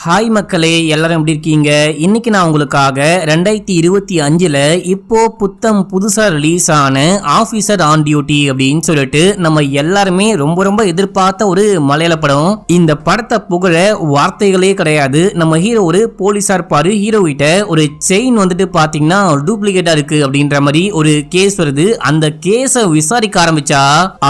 Hi மக்களே, எல்லாரும் எப்படி இருக்கீங்க? இன்னைக்கு நான் உங்களுக்காக 2025ல இப்போ புத்தம் புதுசா ரிலீஸ் ஆன ஆபீசர் ஆன் டியூட்டி அப்படின்னு சொல்லிட்டு நம்ம எல்லாருமே ரொம்ப எதிர்பார்த்த ஒரு மலையாள படம். இந்த படத்தை புகழ வார்த்தைகளே கிடையாது. நம்ம ஹீரோ ஒரு போலீஸா இருப்பாரு. ஹீரோ கிட்ட ஒரு செயின் வந்துட்டு பாத்தீங்கன்னா டூப்ளிகேட்டா இருக்கு அப்படின்ற மாதிரி ஒரு கேஸ் வருது. அந்த கேஸை விசாரிக்க ஆரம்பிச்சா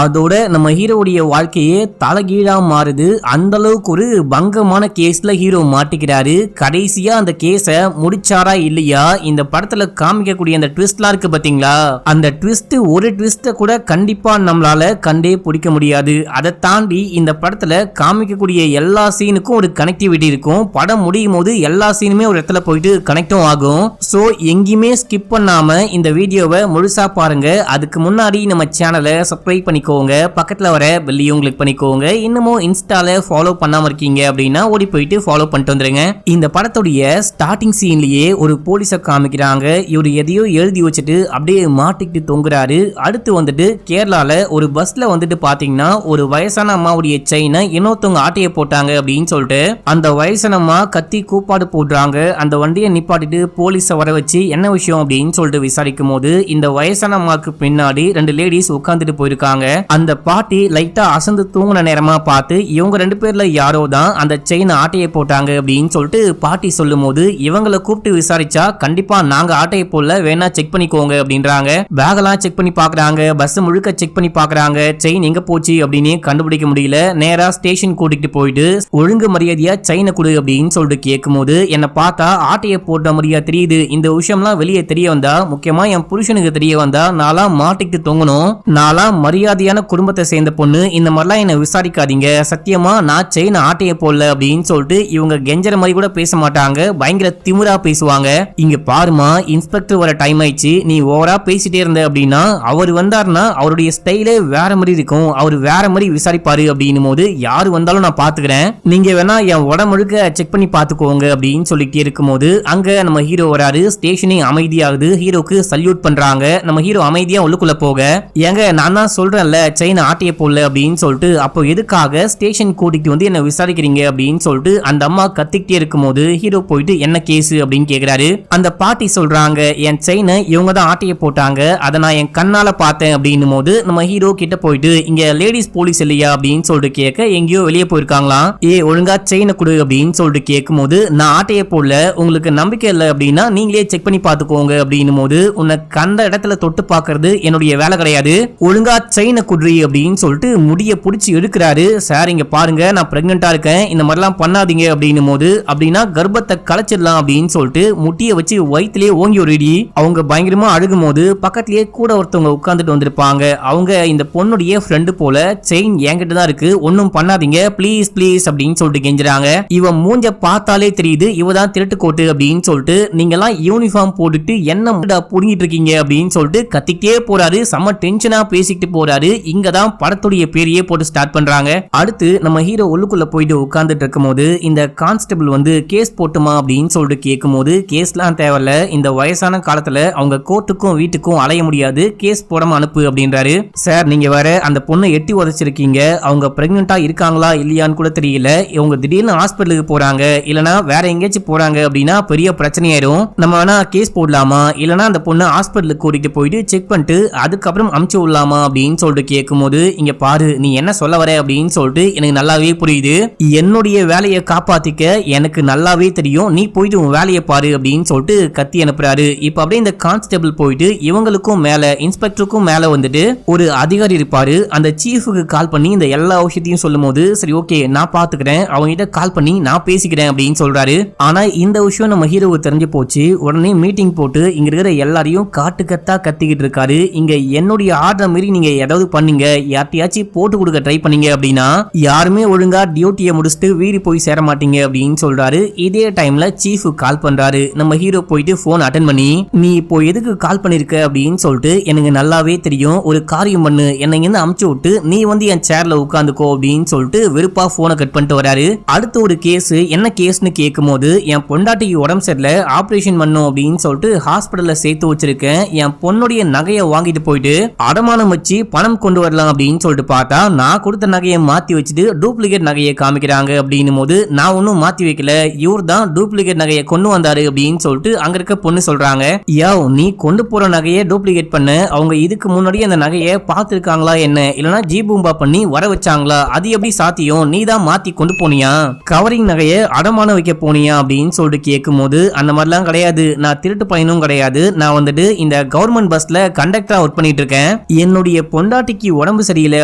அதோட நம்ம ஹீரோவுடைய வாழ்க்கையே தலைகீழா மாறுது. அந்த அளவுக்கு ஒரு பங்கமான கேஸ்ல ஹீரோ மாட்டிக்கிறாரு. கடைசியா அந்த கேஸ முடிச்சாரா இல்லையா, இந்த படத்துல காமிக்கக்கூடிய அந்த ட்விஸ்ட்லாம் இருக்கு பாத்தீங்களா, அந்த ட்விஸ்ட் ஒரு ட்விஸ்ட கூட கண்டிப்பா நம்மளால கண்டே பிடிக்க முடியாது. அதை தாண்டி இந்த படத்துல காமிக்கக்கூடிய எல்லா சீனுக்கும் ஒரு கனெக்டிவிட்டி இருக்கும். படம் முடியும் போது எல்லா சீனுமே ஒரு இடத்துல போயிட்டு கனெக்டும் ஆகும். சோ எங்கேயுமே ஸ்கிப் பண்ணாம இந்த வீடியோவை முழுசா பாருங்க. அதுக்கு முன்னாடி நம்ம சேனலை சப்ஸ்கிரைப் பண்ணிக்கோங்க, பக்கத்துல வர பெல்லையும் கிளிக் பண்ணிக்கோங்க. இன்னமும் இன்ஸ்டால ஃபாலோ பண்ணாம இருக்கீங்க அப்படின்னா ஓடி போயிட்டு ஃபாலோ பண்ணிட்டு வந்துருங்க. இந்த படத்துடைய ஸ்டார்டிங் சீன்லயே ஒரு போலீஸ காமிக்கிறாங்க. இவர் எதையோ எழுதி வச்சுட்டு அப்படியே மாட்டிக்கிட்டு தொங்குறாரு. அடுத்து வந்துட்டு கேரளால ஒரு பஸ்ல வந்துட்டு பாத்தீங்கன்னா ஒரு வயசான அம்மாவுடைய செயினை இன்னொருத்தவங்க ஆட்டைய போட்டாங்க அப்படின்னு சொல்லிட்டு அந்த வயசான அம்மா கத்தி கூப்பாடு போடுறாங்க. அந்த வண்டியை நிப்பாட்டிட்டு போலீஸ வர வச்சு என்ன விஷயம் அப்படின்னு சொல்லிட்டு விசாரிக்கும் போது இந்த வயசான அம்மாக்கு பின்னாடி ரெண்டு லேடிஸ் உட்கார்ந்துட்டு போயிருக்காங்க. அந்த பாட்டி லைட்டா அசந்து தூங்குன நேரமா பார்த்து இவங்க ரெண்டு பேர்ல யாரோ தான் அந்த செயின் ஆட்டையை போட்டாங்க அப்படின்னு சொல்லிட்டு பாட்டி சொல்லும் போது இவங்களை கூப்பிட்டு விசாரிச்சா கண்டிப்பா நாங்க ஆட்டையை போல வேணா செக் பண்ணிக்கோங்க அப்படின்றாங்க. பேகெல்லாம் செக் பண்ணி பாக்குறாங்க, பஸ் முழுக்க செக் பண்ணி பாக்குறாங்க. செயின் எங்க போச்சு அப்படின்னு கண்டுபிடிக்க முடியல. நேரா ஸ்டேஷன் கூட்டிட்டு போயிட்டு ஒழுங்கு மரியாதையா செயினை கொடு அப்படின்னு சொல்லிட்டு கேட்கும் போது என்ன பார்த்தா ஆட்டையை போட்ட மாதிரியா தெரியுது. இந்த விஷயம்லாம் வெளியே தெரிய வந்தா, முக்கியமா என் புருஷனுக்கு தெரிய வந்தா நான்லாம் மாட்டிக்கிட்டு தொங்கணும். நான்லாம் மரியாதையான குடும்பத்தை சேர்ந்த பொண்ணு, இந்த மாதிரிலாம் என்ன விசாரிக்காதீங்க. சத்தியமா நான் செயின் ஆட்டையை போடல அப்படின்னு சொல்லிட்டு இவங்க கெஞ்சற மாதிரி கூட பேச மாட்டாங்க. பயங்கர திமிரா பேசுவாங்க. இங்க பாருமா, இன்ஸ்பெக்டர் வர டைம் ஆயிடுச்சு, நீ ஓவரா பேசிட்டே இருந்த அப்படின்னா அவர் வந்தாருன்னா அவருடைய ஸ்டைலே வேற மாதிரி இருக்கும், அவர் வேற மாதிரி விசாரிப்பாரு அப்படின்னும் போது யாரு வந்தாலும் நான் பாத்துக்கிறேன், நீங்க வேணா என் உடம்புழுக்க செக் பண்ணி பாத்துக்கோங்க அப்படின்னு சொல்லிட்டே இருக்கும் போது அங்க நம்ம ஹீரோ வராரு. ஸ்டேஷனே அமைதியாகுது. ஹீரோக்கு சல்யூட் பண்றாங்க. நம்ம ஹீரோ அமைதியா உள்ளுக்குள்ள போக, ஏங்க நான் தான் சொல்றேன்ல செயின் ஆட்டைய போடல அப்படின்னு சொல்லிட்டு, அப்போ எதுக்காக ஸ்டேஷன் கூட்டிட்டு வந்து என்ன விசாரிக்கிறீங்க அப்படின்னு சொல்லிட்டு அந்த அம்மா கத்திக்கிட்டே இருக்கும் போது ஹீரோ போயிட்டு என்ன கேஸ் அப்படின்னு கேக்குறாரு. அந்த பாட்டி சொல்றாங்க என் செயினை இவங்க தான் ஆட்டைய போட்டாங்க, அதை நான் என் கண்ணால பார்த்தேன் அப்படின்னும் போது நம்ம ஹீரோ கிட்ட போயிட்டு இங்க லேடிஸ் போலீஸ் இல்லையா அப்படின்னு சொல்லிட்டு கேட்க எங்கேயோ வெளியே போயிருக்காங்களாம். ஒழுங்கா செயினை கொடு அப்படின்னு சொல்லிட்டு கேட்கும் போது நான் ஆட்டைய போடல, உங்களுக்கு நம்பிக்கை இல்லை அப்படின்னா நீங்களே செக் பண்ணி பாத்துக்கோங்க அப்படின்னும் போது உன்னை கண்ட இடத்துல தொட்டு பாக்குறது என்னுடைய வேலை கிடையாது, ஒழுங்கா செயினை குடுறி அப்படின்னு சொல்லிட்டு முடிய புடிச்சு எடுக்கிறாரு. சார் இங்க பாருங்க, நான் பிரெக்னெண்டா இருக்கேன், இந்த மாதிரிலாம் பண்ணாதீங்க அப்படின்னும் போது அப்படின்னா கர்ப்பத்தை கலைச்சிடலாம் அப்படின்னு சொல்லிட்டு முட்டியை வச்சு வயிற்றுலயே ஓங்கி ஒரு இடி. அவங்க பயங்கரமா அழுகும் போது பக்கத்திலேயே கூட ஒருத்தவங்க உட்கார்ந்துட்டு வந்திருப்பாங்க. அவங்க இந்த பொண்ணுடைய ஃப்ரெண்டு போல, செயின் என்கிட்ட தான் இருக்கு, ஒன்னும் பண்ணாதீங்க ப்ளீஸ் ப்ளீஸ் அப்படின்னு சொல்லிட்டு கெஞ்சுறாங்க. இவன் மூஞ்ச பார்த்தாலே தெரியுது இவதான் திருட்டு கோட்டு அப்படின்னு சொல்லிட்டு, நீங்க எல்லாம் யூனிஃபார்ம் போட்டுட்டு என்ன புடுங்கிட்டு இருக்கீங்க அப்படின்னு சொல்லிட்டு கத்திக்கிட்டே போறாரு. செம்ம டென்ஷனா பேசிக்கிட்டு போறாரு. இங்கதான் படத்துடைய பேரையே போட்டு ஸ்டார்ட் பண்றாங்க. அடுத்து நம்ம ஹீரோ உள்ளுக்குள்ள போயிட்டு உட்கார்ந்துட்டு இருக்கும் போது இந்த கான்ஸ்டபிள் வந்து கேஸ் போட்டுமா அப்படின்னு சொல்லிட்டு கேட்கும் போது கேஸ்லாம் தேவையில்ல, இந்த வயசான காலத்துல அவங்க கோர்ட்டுக்கும் வீட்டுக்கும் அலைய முடியாது, கேஸ் போடாம அனுப்பு அப்படின்றாரு. சார் நீங்க வேற அந்த பொண்ணை எட்டி உதச்சிருக்கீங்க, அவங்க பிரெக்னெண்டா இருக்காங்களா இல்லையான்னு கூட தெரியல, இவங்க திடீர்னு ஹாஸ்பிட்டலுக்கு போறாங்க இல்லனா வேற எங்கேயாச்சும் போறாங்க அப்படின்னா பெரிய பிரச்சனையாயிரும், நம்ம வேணா கேஸ் போடலாமா இல்லனா அந்த பொண்ணை ஹாஸ்பிட்டலுக்கு கூட்டிட்டு போயிட்டு செக் பண்ணிட்டு அதுக்கப்புறம் அமுச்சு விடலாமா அப்படின்னு சொல்லிட்டு கேட்கும் போது இங்க பாரு நீ என்ன சொல்ல வர அப்படின்னு சொல்லிட்டு எனக்கு நல்லாவே புரியுது, என்னுடைய வேலையை காப்பாத்திக்க எனக்கு நல்லாவே தெரியும், நீ போயிட்டு உன் வேலையை பாரு அப்படின்னு சொல்லிட்டு கத்தி அனுப்புறாரு. இப்ப அப்படியே இந்த கான்ஸ்டபிள் போயிட்டு இவங்களுக்கும் மேல இன்ஸ்பெக்டருக்கும் மேல வந்துட்டு ஒரு அதிகாரி இருப்பாரு. அந்த சீஃபுக்கு கால் பண்ணி இந்த எல்லா விஷயத்தையும் சொல்லும் போது சரி ஓகே நான் பாத்துக்கிறேன், அவங்க கிட்ட கால் பண்ணி நான் பேசிக்கிறேன் அப்படின்னு சொல்றாரு. ஆனா இந்த விஷயம் நம்ம ஹீரோவுக்கு தெரிஞ்சு போச்சு. உடனே மீட்டிங் போட்டு இங்க இருக்கிற எல்லாரையும் காட்டு கத்தா கத்திக்கிட்டு இருக்காரு. இங்க என்னுடைய ஆர்டர் மீறி நீங்க ஏதாவது பண்ணீங்க, யார்ட்டையாச்சும் போட்டு கொடுக்க ட்ரை பண்ணீங்க அப்படின்னா யாருமே ஒழுங்கா டியூட்டியை முடிச்சுட்டு வீடு போய் சேர மாட்டீங்க அப்படின்னு சொல்றாரு. இதே டைம்ல சீஃப் கால் பண்றாரு. நம்ம ஹீரோ போயிட்டு போன் அட்டெண்ட் பண்ணி நீ இப்போ எதுக்கு கால் பண்ணிருக்க அப்படின்னு சொல்லிட்டு எனக்கு நல்லாவே தெரியும், ஒரு காரியம் பண்ணு, என்னை இங்க அமுச்சு விட்டு நீ வந்து என் சேர்ல உட்காந்துக்கோ அப்படின்னு சொல்லிட்டு வெறுப்பா போனை கட் பண்ணிட்டு வராரு. அடுத்து ஒரு கேஸ், என்ன கேஸ்னு கேட்கும் போது என் பொண்டாட்டிக்கு உடம்பு சரியில்லை, ஆபரேஷன் பண்ணும் அப்படின்னு சொல்லிட்டு ஹாஸ்பிட்டல்ல சேர்த்து வச்சிருக்கேன், என் பொண்ணுடைய நகையை வாங்கிட்டு போயிட்டு அடமானம் வச்சு பணம் கொண்டு வரலாம் அப்படின்னு சொல்லிட்டு பார்த்தா நான் கொடுத்த நகையை மாத்தி வச்சுட்டு டூப்ளிகேட் நகையை காமிக்கிறாங்க அப்படின்னும் போது நான் ஒன்னும் மாத்தி வைக்கல, இவர் தான் டூப்ளிகேட் நகையை கொண்டு வந்தாரு அப்படின்னு சொல்லிட்டு அங்க இருக்க பொண்ணு சொல்றாங்க. யோ, நீ கொண்டு போற நகையை டூப்ளிகேட் பண்ண அவங்க இதுக்கு முன்னாடி அந்த நகையை பார்த்திருக்காங்களா என்ன, இல்லனா ஜீபூம்பா பண்ணி வர வச்சாங்களா, அது எப்படி சாத்தியம், நீ தான் மாத்தி கொண்டு போனியா, கவரிங் நகையை அடமான வைக்க போனியா அப்படின்னு சொல்லிட்டு கேட்கும் போது அந்த மாதிரிலாம் கிடையாது, நான் திருட்டு பையனும் கிடையாது, நான் வந்துட்டு இந்த கவர்மெண்ட் பஸ்ல கண்டக்டரா ஒர்க் பண்ணிட்டு இருக்கேன், என்னுடைய பொண்டாட்டிக்கு உடம்பு சரியில்லை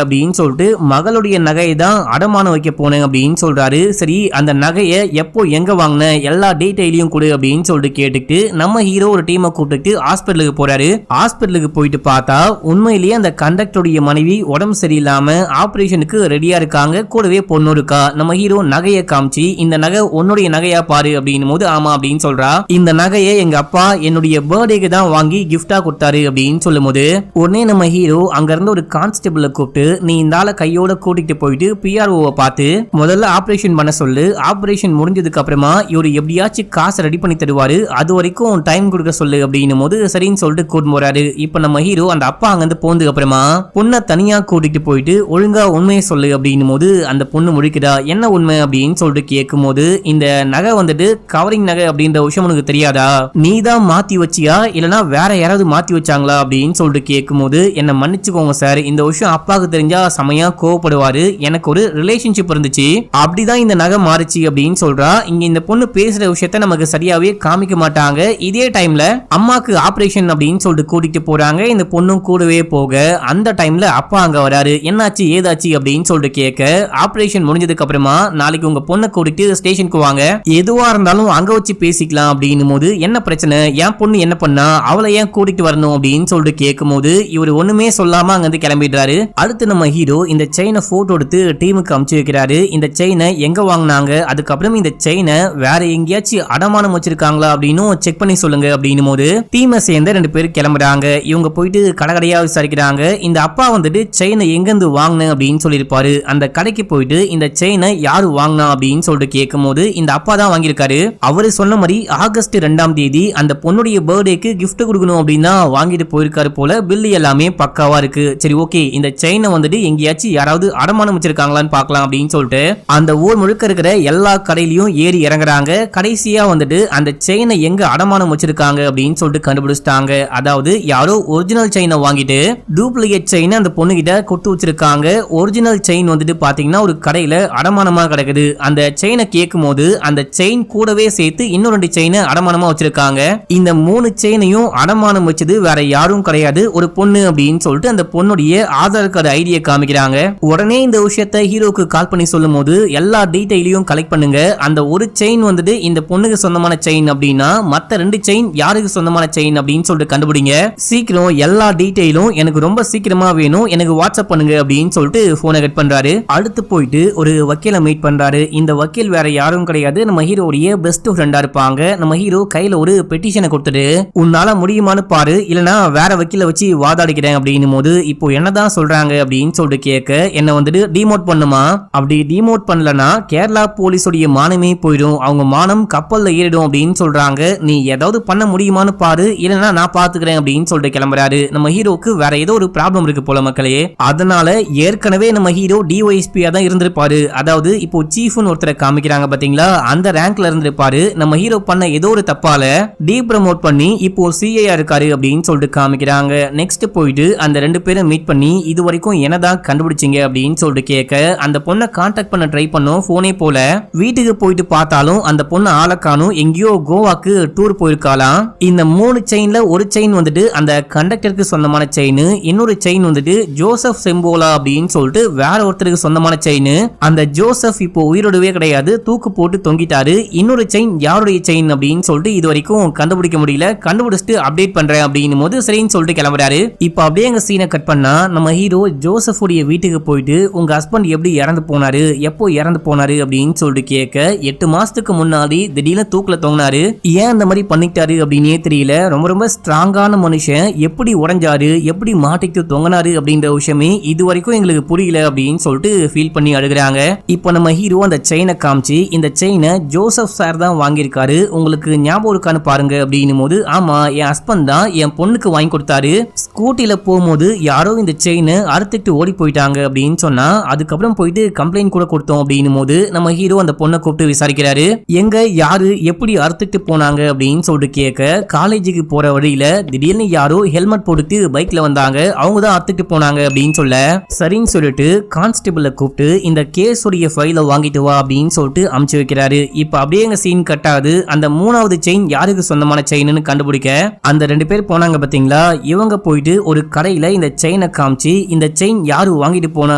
அப்படின்னு சொல்லிட்டு மகளுடைய நகையை தான் அடமான வைக்க போனேன் அப்படின்னு சொல்றாரு. சரி, அந்த நகையை எப்போ எங்க வாங்கின எல்லா டீடைலையும் கொடு அப்படின்னு சொல்லிட்டு கேட்டுட்டு நம்ம ஹீரோ ஒரு டீமை கூப்பிட்டு ஹாஸ்பிட்டலுக்கு போறாரு. ஹாஸ்பிட்டலுக்கு போயிட்டு பார்த்தா உண்மையிலேயே அந்த கண்டக்டருடைய மனைவி உடம்பு சரியில்லாம ஆபரேஷனுக்கு ரெடியா இருக்காங்க, கூடவே பொண்ணு இருக்கா. நம்ம ஹீரோ நகையை காமிச்சு இந்த நகை உன்னுடைய நகையா பாரு அப்படின்னும் போது ஆமா அப்படின்னு சொல்றா. இந்த நகையை எங்க அப்பா என்னுடைய பர்த்டேக்கு தான் வாங்கி கிஃப்டா கொடுத்தாரு அப்படின்னு சொல்லும் போது உடனே நம்ம ஹீரோ அங்க இருந்து ஒரு கான்ஸ்டபிளை கூப்பிட்டு நீ இந்த ஆளை கையோட கூட்டிட்டு போயிட்டு பிஆர்ஓவை பார்த்து முதல்ல ஆபரேஷன் பண்ண சொல்லு, ஆபரேஷன் முடிஞ்சதுக்கு அப்புறமா இவரு எப்படியாச்சும் காசை ரெடி பண்ணி தருவாரு, அது வரைக்கும் டைம் கொடுக்க சொல்லு அப்படின்னும் போது சரின்னு சொல்லிட்டு கூட்டு போறாரு. இப்ப நம்ம ஹீரோ அந்த அப்பா அங்கிருந்து போனதுக்கு அப்புறமா பொண்ணை தனியா கூட்டிட்டு போயிட்டு ஒழுங்கா உண்மையை சொல்லு அப்படின்னும் போது அந்த பொண்ணு முடிக்கிறா. என்ன உண்மை அப்படின்னு சொல்லிட்டு கேட்கும் போது இந்த நகை வந்துட்டு கவரிங் நகை அப்படின்ற விஷயம் உனக்கு தெரியாதா, நீ தான் மாத்தி வச்சியா இல்லனா வேற யாராவது மாத்தி வச்சாங்களா அப்படின்னு சொல்லிட்டு கேட்கும் போது என்ன மன்னிச்சுக்கோங்க சார், இந்த விஷயம் அப்பாவுக்கு தெரிஞ்சா செமையா கோவப்படுவாரு, எனக்கு ஒரு ரிலேஷன்ஷிப் இருந்துச்சு அப்படிதான் இந்த நகை மாறிச்சு அப்படின்னு சொல்றா. இங்க இந்த பொண்ணு பேசுற விஷயத்த நமக்கு சரியாவே காமிக்க மாட்டாங்க. இதே டைம்ல அம்மாக்கு ஆபரேஷன் அப்படின்னு சொல்லிட்டு கூட்டிட்டு போறாங்க. இந்த பொண்ணும் கூடவே போக அந்த டைம்ல அப்பா அங்க வராரு. என்னாச்சு ஏதாச்சு அப்படின்னு சொல்லிட்டு கேட்க ஆபரேஷன் முடிஞ்சதுக்கு அப்புறமா நாளைக்கு உங்க பொண்ணை கூட்டிட்டு ஸ்டேஷனுக்கு வாங்க, எதுவா இருந்தாலும் அங்க வச்சு பேசிக்கலாம் அப்படின்னும் போது என்ன பிரச்சனை, என் பொண்ணு என்ன பண்ணா, அவளை ஏன் கூட்டிட்டு வரணும் அப்படின்னு சொல்லிட்டு கேட்கும் போது இவர் ஒண்ணுமே சொல்லாம அங்க இருந்து கிளம்பிடுறாரு. அடுத்து நம்ம ஹீரோ இந்த செயினை போட்டோ எடுத்து டீமுக்கு அனுப்பிச்சு வைக்கிறாரு. இந்த செயினை எங்க வாங்கினாங்க, அதுக்கப்புறம் இந்த செயினை வேற எங்கேயாச்சும் அடமானம் வச்சிருக்காங்களா அப்படின்னு செக் பண்ணி சொல்லுங்க அப்படின்னும் போது டீமை சேர்ந்த 2 பேர் கிளம்புறாங்க. இவங்க போயிட்டு கடைக்கடையா விசாரிக்கிறாங்க. இந்த அப்பா வந்துட்டு செயினை எங்க இருந்து வாங்கின அப்படின்னு சொல்லியிருப்பாரு. அந்த கடைக்கு போயிட்டு இந்த செயினை யாரு வாங்கினா அப்படின்னு சொல்லிட்டு கேட்கும் போது இந்த அப்பா தான் வாங்கியிருக்காரு. அவரு சொன்ன மாதிரி ஆகஸ்ட் 2ஆம் தேதி அந்த பொண்ணுடைய பர்த்டேக்கு கிஃப்ட் கொடுக்கணும் அப்படின்னா வாங்கிட்டு போயிருக்காரு போல. பில்லு எல்லாமே பக்காவா இருக்கு. சரி ஓகே, இந்த செயினை வந்துட்டு எங்கேயாச்சும் யாராவது அடமானம் வச்சிருக்காங்களான்னு பார்க்கலாம் அப்படின்னு சொல்லிட்டு அந்த ஊர் முழுக்க இருக்கிற எல்லா கடையிலயும் ஏறி இறங்குறாங்க. கடைசியா வந்துட்டு அந்த செயினை எங்க அடமானம் வச்சிருக்காங்க அப்படின்னு சொல்லிட்டு கண்டுபிடிச்சிட்டாங்க. அதாவது யாரோ ஒரிஜினல் செயினை வாங்கிட்டு டூப்ளிகேட் செயினை அந்த பொண்ணு கிட்ட கொடுத்து வச்சிருக்காங்க. ஒரிஜினல் செயின் வந்துட்டு பாத்தீங்கன்னா ஒரு கடையில அடமானமா கிடக்குது. அந்த செயினை கேட்கும் போது அந்த செயின் கூடவே சேர்த்து இன்னும் 2 செயினை அடமானமா வச்சிருக்காங்க. இந்த 3 செயினையும் அடமானம் வச்சது வேற யாரும் கிடையாது, ஒரு பொண்ணு அப்படின்னு சொல்லிட்டு அந்த பொண்ணுடைய ஆதார் கார்டு ஐடியை காமிக்கிறாங்க. உடனே இந்த விஷயத்தை ஹீரோக்கு கால் பண்ணி சொல்லும் போது எல்லா டீடைலையும் கலெக்ட் பண்ணுங்க, அந்த ஒரு செயின் வந்துட்டு இந்த பொண்ணுக்கு சொந்தமான செயின் அப்படின்னா மத்த 2 செயின் யாருக்கு சொந்தமான செயின் அப்படின்னு சொல்லிட்டு கண்டுபிடிங்க, சீக்கிரம் எல்லா டீடைலும் எனக்கு ரொம்ப சீக்கிரமா வேணும், எனக்கு வாட்ஸ்அப் பண்ணுங்க அப்படின்னு சொல்லிட்டு போனை கட் பண்றாரு. அடுத்து போயிட்டு ஒரு வக்கீலை மீட் பண்றாரு. இந்த வக்கீல் வேற யாரும் கிடையாது, நம்ம ஹீரோடைய பெஸ்ட் ஃப்ரெண்டா இருப்பாங்க. நம்ம ஹீரோ கையில ஒரு பெட்டிஷனை கொடுத்துட்டு உன்னால முடியுமான்னு பாரு, இல்லனா வேற வக்கீல வச்சு வாதாடிக்கிறேன் அப்படின்னும் போது இப்போ என்னதான் சொல்றாங்க அப்படின்னு சொல்லிட்டு கேட்க என்ன வந்துட்டு டிமோட் பண்ணுமா, அப்படி டிமோட் பண்ணலனா கேரளா போலீஸோடைய மானமே போயிடும், அவங்க மானம் கப்பல்ல ஏறிடும் அப்படின்னு சொல்றாங்க, நீ ஏதாவது பண்ண முடியுமான்னு பாரு, இல்லனா நான் பாத்துக்கிறேன் அப்படின்னு சொல்லிட்டு கிளம்புறாரு. நம்ம ஹீரோக்கு வேற ஏதோ ஒரு ப்ராப்ளம் இருக்கு போல மக்களே, அதனால ஏற்கனவே நம்ம ஹீரோ டிஒஎஸ்பியா தான் இருந்திருப்பாரு, அதாவது இப்போ சீஃப்னு ஒருத்தரை காமிக்கிறாங்க பாத்தீங்களா, அந்த ரேங்க்ல இருந்திருப்பாரு. நம்ம ஹீரோ பண்ண ஏதோ ஒரு தப்பால டி ப்ரமோட் பண்ணி இப்போ சிஐயா இருக்காரு அப்படின்னு சொல்லிட்டு காமிக்கிறாங்க. நெக்ஸ்ட் போயிட்டு அந்த 2 பேரும் மீட் பண்ணி இது வரைக்கும் என்னதான் கண்டுபிடிச்சிங்க அப்படின்னு சொல்லிட்டு கேட்க அந்த பொண்ணை கான்டாக்ட் பண்ண ட்ரை பண்ணோம், போனே போல. வீட்டுக்கு போயிட்டு பார்த்தாலும் அந்த பொண்ணு ஆளக்கானும், எங்கேயோ கோவாக்கு டூர் போயிருக்காலாம். இந்த 3 செயின்ல ஒரு செயின் வந்துட்டு அந்த கண்டக்டருக்கு சொந்தமான செயின், இன்னொரு செயின் வந்துட்டு ஜோசப் செம்போலா அப்படின்னு சொல்லிட்டு வேற ஒருத்தருக்கு சொந்தமான செயின். அந்த ஜோசப் இப்போ உயிரோடவே கிடையாது, தூக்கு போட்டு தொங்கிட்டாரு. இன்னொரு செயின் யாருடைய செயின் அப்படின்னு சொல்லிட்டு இது வரைக்கும் கண்டுபிடிக்க முடியல, கண்டுபிடிச்சிட்டு அப்டேட் பண்றேன் அப்படின்னு போது சரின்னு சொல்லிட்டு கிளம்புறாரு. இப்ப அப்படியே எங்க சீனை கட் பண்ணா நம்ம ஹீரோ ஜோசஃபுடைய வீட்டுக்கு போயிட்டு உங்க ஹஸ்பண்ட் எப்படி இறந்து போனாரு, எப்போ இறந்து போனாரு அப்படின்னு சொல்லிட்டு கேட்க 8 மாசத்துக்கு முன்னாடி திடீர்னு தூக்குல தொங்கினாரு, ஏன் அந்த மாதிரி பண்ணிட்டாரு அப்படின்னே தெரியல, ரொம்ப ரொம்ப ஸ்ட்ராங்கான மனுஷன் எப்படி உடைஞ்சாரு, எப்படி மாட்டிட்டு தொங்கினாரு அப்படின்ற விஷயமே இது வரைக்கும் எங்களுக்கு புரியல அப்படின்னு சொல்லிட்டு ஃபீல் பண்ணி அழுகுறாங்க. இப்போ நம்ம ஹீரோ அந்த செயினை காமிச்சு இந்த செயினை ஜோசப் சார் தான் வாங்கியிருக்காரு, உங்களுக்கு ஞாபகம் இருக்கான்னு பாருங்க அப்படின்னும் போது ஆமா என் ஹஸ்பண்ட் தான் என் பொண்ணுக்கு வாங்கி கொடுத்தாரு, ஸ்கூட்டில போகும்போது யாரோ இந்த செயினை அறுத்துட்டு ஓடி போயிட்டாங்க அப்படின்னு சொன்னா அதுக்கப்புறம் போயிட்டு கம்ப்ளைண்ட் கூட கொடுத்தோம் அப்படின்னும் போது நம்ம ஹீரோ ஹீரோ அந்த பொண்ணை கூப்பிட்டு விசாரிக்கிறாரு. எங்க யாரு எப்படி அறுத்துட்டு போனாங்க அப்படின்னு சொல்லிட்டு கேட்க, காலேஜுக்கு போற வழியில திடீர்னு யாரோ ஹெல்மெட் போட்டுட்டு பைக்ல வந்தாங்க, அவங்க தான் அறுத்துட்டு போனாங்க அப்படின்னு சொல்ல, சரின்னு சொல்லிட்டு கான்ஸ்டபிளை கூப்பிட்டு இந்த கேஸ் உடைய ஃபைலை வாங்கிட்டு வா அப்படின்னு சொல்லிட்டு அமுச்சு வைக்கிறாரு. இப்ப அப்படியே எங்க சீன் கட் ஆகுது. அந்த மூணாவது செயின் யாருக்கு சொந்தமான செயின்னு கண்டுபிடிக்க அந்த 2 பேர் போனாங்க பாத்தீங்களா, இவங்க போயிட்டு ஒரு கடையில இந்த செயினை காமிச்சு இந்த செயின் யாரு வாங்கிட்டு போனா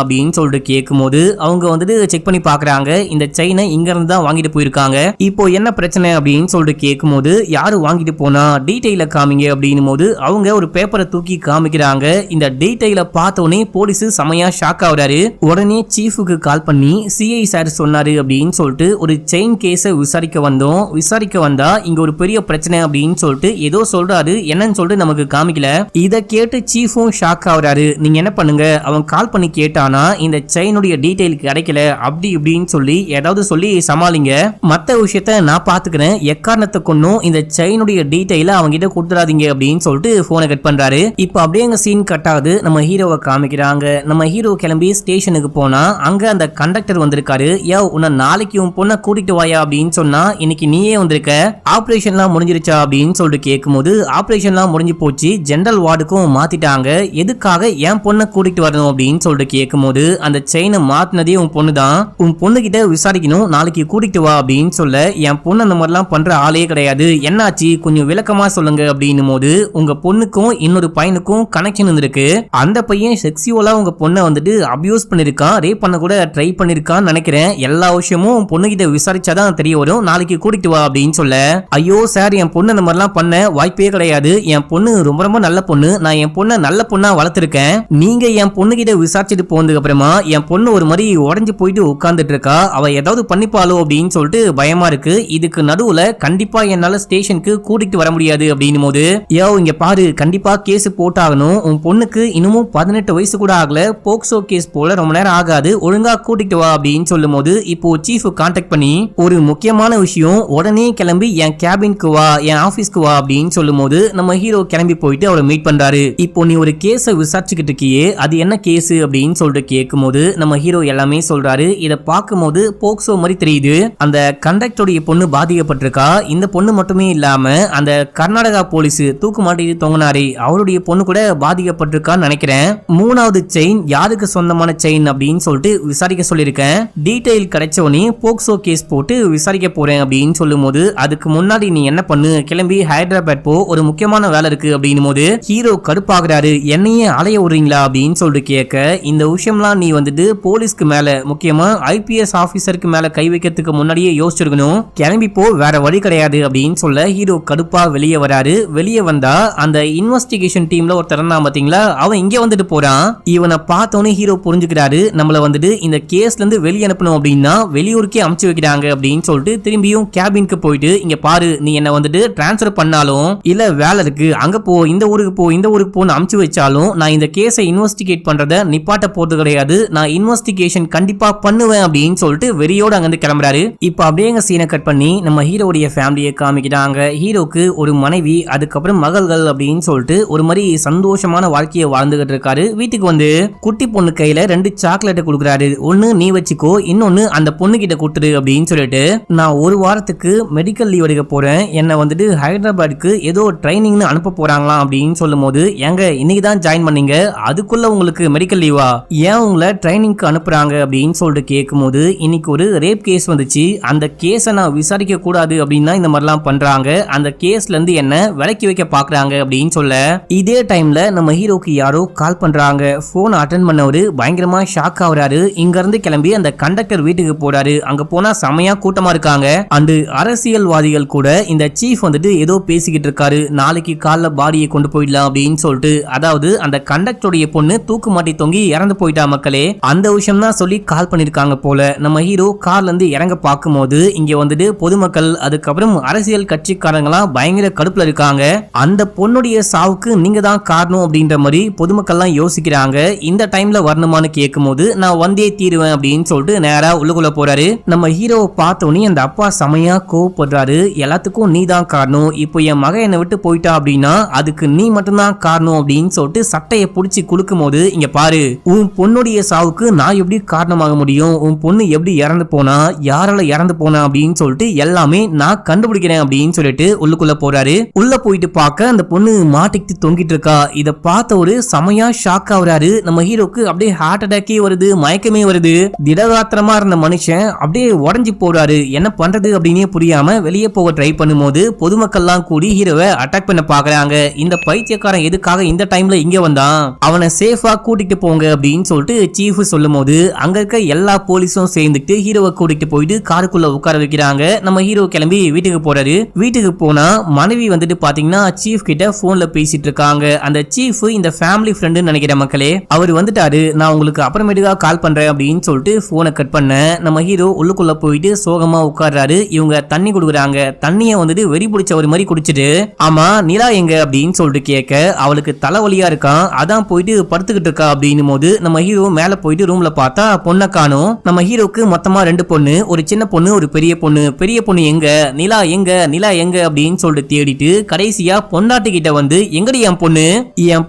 அப்படின்னு சொல்லிட்டு கேட்கும் போது அவங்க வந்துட்டு செக் பண்ணி பாக்குறாங்க, இந்த செயினை இங்க இருந்து தான் வாங்கிட்டு போயிருக்காங்க. இப்போ என்ன பிரச்சனை அப்படின்னு சொல்லிட்டு கேட்கும் போது யாரு வாங்கிட்டு போனா டீடைல காமிங்க அப்படின்னும் போது அவங்க ஒரு பேப்பரை தூக்கி காமிக்கிறாங்க. இந்த டீடைல பார்த்தோன்னே போலீஸ் செமையா ஷாக் ஆகுறாரு. உடனே சீஃபுக்கு கால் பண்ணி சிஐ சார் சொன்னாரு அப்படின்னு சொல்லிட்டு ஒரு செயின் கேஸை விசாரிக்க வந்தோம். விசாரிக்க வந்தா இங்க ஒரு பெரிய பிரச்சனை அப்படின்னு சொல்லிட்டு ஏதோ சொல்றாரு, என்னன்னு சொல்லிட்டு நமக்கு காமிக்கல. இத கேட்டு சீஃபும் ஷாக் ஆகுறாரு. நீங்க என்ன பண்ணுங்க, அவன் கால் பண்ணி கேட்டானா இந்த செயினுடைய டீடைல் கிடைக்கல அப்படி இப்படின்னு சொல்லி ஏதாவது சொல்லி சமாளிங்க, மத்த விஷயத்த நான் பாத்துக்கிறேன், எக்காரணத்தை கொண்டும் இந்த செயினுடைய டீடைல அவங்க கிட்ட கொடுத்துறாதீங்க அப்படின்னு சொல்லிட்டு போனை கட் பண்றாரு. இப்ப அப்படியே எங்க சீன் கட் ஆகுது. நம்ம ஹீரோவை காமிக்கிறாங்க. நம்ம ஹீரோ கிளம்பி ஸ்டேஷனுக்கு போனா அங்க அந்த கண்டக்டர் வந்திருக்காரு. யோ உன்னை நாளைக்கு உன் பொண்ணை கூட்டிட்டு வாயா அப்படின்னு சொன்னா இன்னைக்கு நீயே வந்திருக்க, ஆபரேஷன்லாம் முடிஞ்சிருச்சா அப்படின்னு சொல்லிட்டு கேட்கும்போது ஆபரேஷன்லாம் முடிஞ்சு போச்சு, ஜெனரல் வார்டுக்கும் மாத்திட்டாங்க, எதுக்காக என் பொண்ணை கூட்டிட்டு வரணும் அப்படின்னு சொல்லிட்டு கேட்கும்போது அந்த செயினை மாத்தினதே உன் பொண்ணு தான், உன் பொண்ணு கிட்ட விசாரிக்கணும், நாளைக்கு கூட்டிட்டு வா அப்படின்னு சொல்ல, என் பொண்ணு அந்த மாதிரிலாம் பண்ற ஆளே கிடையாது, என்னாச்சு கொஞ்சம் விளக்கமா சொல்லுங்க அப்படின்னும் போது உங்க பொண்ணுக்கும் இன்னொரு பையனுக்கும் கனெக்ஷன் இருந்திருக்கு, அந்த பையன் செக்ஸுவலா உங்க பொண்ணை வந்துட்டு அபியூஸ் பண்ணிருக்கான், ரேப் பண்ண கூட ட்ரை பண்ணிருக்கான்னு நினைக்கிறேன், எல்லா விஷயமும் உன் பொண்ணு கிட்ட விசாரிச்சாதான் தெரிய வரும், நாளைக்கு கூட்டிட்டு வா அப்படின்னு சொல்ல, ஐயோ சார் என் பொண்ணு அந்த மாதிரிலாம் பண்ண வாய்ப்பே கிடையாது, என் பொண்ணு ரொம்ப ரொம்ப நல்ல பொண்ணு, நான் என் பொண்ணை நல்ல பொண்ணா வளர்த்திருக்கேன், நீங்க என் பொண்ணு கிட்ட விசாரிச்சுட்டு போனதுக்கு அப்புறமா என் பொண்ணு ஒரு மாதிரி உடஞ்சு போயிட்டு உட்கார்ந்துட்டு இருக்கா, அவ ஏதாவது பண்ணிப்பாளோ அப்படின்னு சொல்லிட்டு பயமா இருக்கு, இதுக்கு நடுவுல கண்டிப்பா என்னால ஸ்டேஷனுக்கு கூட்டிட்டு வர முடியாது அப்படின்னும் போது, யோ இங்க பாரு கண்டிப்பா கேஸ் போட்டாகணும், உன் பொண்ணுக்கு இன்னமும் 18 வயசு கூட ஆகல, போக்சோ கேஸ் போல ரொம்ப நேரம் ஆகாது, ஒழுங்கா கூட்டிட்டு வா அப்படின்னு சொல்லும் போது இப்போ சீஃப் கான்டாக்ட் பண்ணி ஒரு முக்கியமான விஷயம், உடனே கிளம்பி என் கேபினுக்கு வா, என் ஆபீஸ்க்கு வா அப்படின்னு சொல்லும் போது நம்ம ஹீரோ கிளம்பி போயிட்டு அவரை மீட் பண்றாரு. இப்போ நீ ஒரு கேஸை விசாரிச்சுக்கிட்டு இருக்கியே, அது என்ன கேஸ் அப்படின்னு சொல்லிட்டு கேட்கும் போது நம்ம ஹீரோ எல்லாமே சொல்றாரு. இதை பார்க்கும்போது போக்சோ மாதிரி தெரியுது, அந்த கண்டக்டருடைய பொண்ணு பாதிக்கப்பட்டிருக்கா, இந்த பொண்ணு மட்டுமே இல்லாம அந்த கர்நாடகா போலீஸ் தூக்கு மாட்டிட்டு தொங்கினாரே அவருடைய பொண்ணு கூட பாதிக்கப்பட்டிருக்கான்னு நினைக்கிறேன், மூணாவது செயின் யாருக்கு சொந்தமான செயின் அப்படின்னு சொல்லிட்டு விசாரிக்க சொல்லியிருக்கேன், டீடைல் கிடைச்சவனே போக்சோ கேஸ் போட்டு விசாரிக்க போறேன் அப்படின்னு சொல்லும் போது, அதுக்கு முன்னாடி நீ என்ன பண்ணு, கிளம்பி ஹைதராபாத் போ, ஒரு முக்கியமான வேலை இருக்கு அப்படின்னும் போது ஹீரோ கடுப்பாகிறாரு, என்னையே அலைய விடுறீங்களா அப்படின்னு சொல்லிட்டு கேட்க, இந்த விஷயம்லாம் நீ வந்துட்டு போலீஸ்க்கு மேல முக்கியமா ஐபிஎஸ் ஆபீசருக்கு மேல கை வைக்கிறதுக்கு முன்னாடியே யோசிச்சிருக்கணும், கிளம்பி போ வேற வழி கிடையாது அப்படின்னு சொல்ல ஹீரோ கடுப்பா வெளியே வராரு. வெளியே வந்தா அந்த இன்வெஸ்டிகேஷன் டீம்ல ஒருத்தர் இருந்தான் பாத்தீங்களா, அவன் இங்க வந்துட்டு போறான். இவனை பார்த்தோன்னே ஹீரோ புரிஞ்சுக்கிறாரு, நம்மள வந்துட்டு இந்த கேஸ்ல இருந்து வெளியே அனுப்பணும் அப்படின்னா வெளியூருக்கே அமுச்சு வைக்கிறாங்க அப்படின்னு சொல்லிட்டு திரும்பியும் கேபினுக்கு போயிட்டு, இங்க பாரு நீ என்ன வந்துட்டு டிரான்ஸ்ஃபர் பண்ணாலும் இல்ல வேலை இருக்கு அங்க போ, இந்த ஊருக்கு போ, இந்த ஊருக்கு போன்னு அமுச்சு வச்சாலும் நான் இந்த கேஸை இன்வெஸ்டிகேட் பண்றத நிப்பாட்ட போறது கிடையாது, நான் இன்வெஸ்டிகேஷன் கண்டிப்பா பண்ணுவேன் அப்படின்னு சொல்லிட்டு வெறியோட அங்க இருந்து கிளம்புறாரு. இப்ப அப்படியே எங்க சீனை கட் பண்ணி நம்ம ஹீரோடைய ஃபேமிலியை காமிக்கிறாங்க. ஹீரோக்கு ஒரு மனைவி, அதுக்கப்புறம் மகள்கள் அப்படின்னு சொல்லிட்டு ஒரு மாதிரி சந்தோஷமான வாழ்க்கையை வாழ்ந்துகிட்டு இருக்காரு. வீட்டுக்கு வந்து குட்டி பொண்ணு கையில 2 சாக்லேட் கொடுக்குறாரு, ஒன்னு நீ வச்சுக்கோ, இன்னொன்னு அந்த பொண்ணு கிட்ட கொடுத்துரு அப்படின்னு சொல்லிட்டு, நான் ஒரு வாரத்துக்கு மெடிக்கல் லீவ் எடுக்க போறேன், என்ன வந்துட்டு ஹைதராபாத்துக்கு ஏதோ ட்ரைனிங்னு அனுப்ப போறாங்களாம் அப்படின்னு சொல்லும் போது, எங்க இன்னைக்கு தான் ஜாயின் பண்ணீங்க அதுக்குள்ள உங்களுக்கு மெடிக்கல் லீவா, ஏன் உங்களை ட்ரைனிங்க்கு அனுப்புறாங்க அப்படின்னு சொல்லிட்டு கேட்கும் போது, இன்னைக்கு ஒரு ரேப் கேஸ் வந்துச்சு, அந்த கேஸை நான் விசாரிக்க கூடாது அப்படின்னா இந்த மாதிரிலாம் பண்றாங்க, அந்த கேஸ்ல இருந்து என்ன விலக்கி வைக்க பாக்குறாங்க அப்படின்னு சொல்ல, இதே டைம்ல நம்ம ஹீரோக்கு யாரோ கால் பண்றாங்க. போன் அட்டென்ட் பண்ணவரு பயங்கரமா ஷாக் ஆகுறாரு. இங்க இருந்து கிளம்பி அந்த கண்டக்டர் வீட்டுக்கு போறாரு. அங்க போனா செமையா கூட்டமா இருக்காங்க. அண்டு அரசியல்வாதிகள் கூட இந்த சீஃப் வந்துட்டு ஏதோ பேசிக்கிட்டு இருக்காரு, நாளைக்கு காலைல பாடியை கொண்டு போயிடலாம் அப்படின்னு சொல்லிட்டு, அதாவது அந்த கண்டக்டருடைய பொண்ணு தூக்கு மாட்டி தொங்கி இறந்து போயிட்டா மக்களே, அந்த விஷயம் தான் சொல்லி கால் பண்ணிருக்காங்க போல. நம்ம ஹீரோ கார்ல இருந்து இறங்க பார்க்கும்போது இங்க வந்துட்டு பொதுமக்கள் அதுக்கப்புறம் அரசியல் கட்சிக்காரங்களாம் பயங்கர கடுப்புல இருக்காங்க. அந்த பொண்ணுடைய சாவுக்கு நீங்க தான் காரணம் அப்படின்ற மாதிரி பொதுமக்கள்லாம் யோசிக்கிறாங்க. இந்த டைம்ல வரணுமான்னு கேட்கும் போது நான் வந்தே தீருவேன் அப்படின்னு சொல்லிட்டு நேரா உள்ளுக்குள்ள போறாரு. நம்ம ஹீரோவை பார்த்தோன்னே அந்த அப்பா செமையா கோவப்படுறாரு, எல்லாத்துக்கும் நீ தான் காரணம், இப்போ என் மகன் என்னை விட்டு போயிட்டா அப்படின்னா அதுக்கு நீ மட்டும்தான் காரணம் அப்படின்னு சொல்லிட்டு சட்டையை பிடிச்சி குலுக்கும் போது, இங்க பாரு உன் பொண்ணுடைய சாவுக்கு நான் எப்படி காரணமாக முடியும், உன் பொண்ணு எப்படி இறந்து இறந்து போனா, யாரால இறந்து போனா அப்படின்னு சொல்லிட்டு எல்லாமே நான் கண்டுபிடிக்கிறேன் அப்படின்னு சொல்லிட்டு உள்ளுக்குள்ள போறாரு. உள்ள போயிட்டு பார்க்க அந்த பொண்ணு மாட்டிக்கிட்டு தொங்கிட்டு இருக்கா. இத பார்த்த ஒரு சமயா ஷாக் ஆகுறாரு. நம்ம ஹீரோக்கு அப்படியே ஹார்ட் அட்டாக்கே வருது, மயக்கமே வருது. திடகாத்திரமா இருந்த மனுஷன் அப்படியே உடஞ்சி போறாரு. என்ன பண்றது அப்படின்னே புரியாம வெளியே போக ட்ரை பண்ணும்போது பொதுமக்கள்லாம் கூடி ஹீரோவை அட்டாக் பண்ண பாக்குறாங்க. இந்த பைத்தியக்காரன் எதுக்காக இந்த டைம்ல இங்க வந்தான், அவனை சேஃபா கூட்டிட்டு போங்க அப்படின்னு சொல்லிட்டு சீஃப் சொல்லும் போது அங்க இருக்க எல்லா போலீஸும் சேர்ந்துட்டு ஹீரோவை கூட்டிட்டு போயிட்டு காருக்குள்ள உட்கார வைக்கிறாங்க. நம்ம ஹீரோ கிளம்பி வீட்டுக்கு போறாரு. வீட்டுக்கு போனா மனைவி வந்துட்டு பாத்தீங்கன்னா சீஃப் கிட்ட போன்ல பேசிட்டு இருக்காங்க. அந்த சீஃப் இந்த ஃபேமிலி ஃப்ரெண்டுன்னு நினைக்கிற மக்களே, அவர் வந்துட்டாரு, நான் உங்களுக்கு அப்புறமேட்டுக்கா கால் பண்றேன் அப்படின்னு சொல்லிட்டு போனை கட் பண்ண நம்ம ஹீரோ உள்ளுக்குள்ள போயிட்டு சோகமா உட்கார்றாரு. இவங்க தண்ணி கொடுக்குறாங்க. தண்ணிய வந்துட்டு வெறி பிடிச்ச ஒரு மாதிரி குடிச்சிட்டு, ஆமா நிலா எங்க அப்படின்னு சொல்லிட்டு கேட்க, அவளுக்கு தலைவலியா இருக்கான், அதான் போயிட்டு படுத்துக்கிட்டு இருக்கா அப்படின்னும் போது நம்ம ஹீரோ மேல போயிட்டு ரூம்ல பார்த்தா பொண்ணை காணோம். நம்ம ஹீரோக்கு மொத்தமா 2 பொண்ணு, ஒரு சின்ன பொண்ணு ஒரு பெரிய பொண்ணு. பெரிய பொண்ணு எங்க, நிலா எங்க, நிலா எங்க அப்படின்னு சொல்லிட்டு தேடிட்டு கடைசியா பொண்டாட்டி கிட்ட வந்து, எங்கடி என்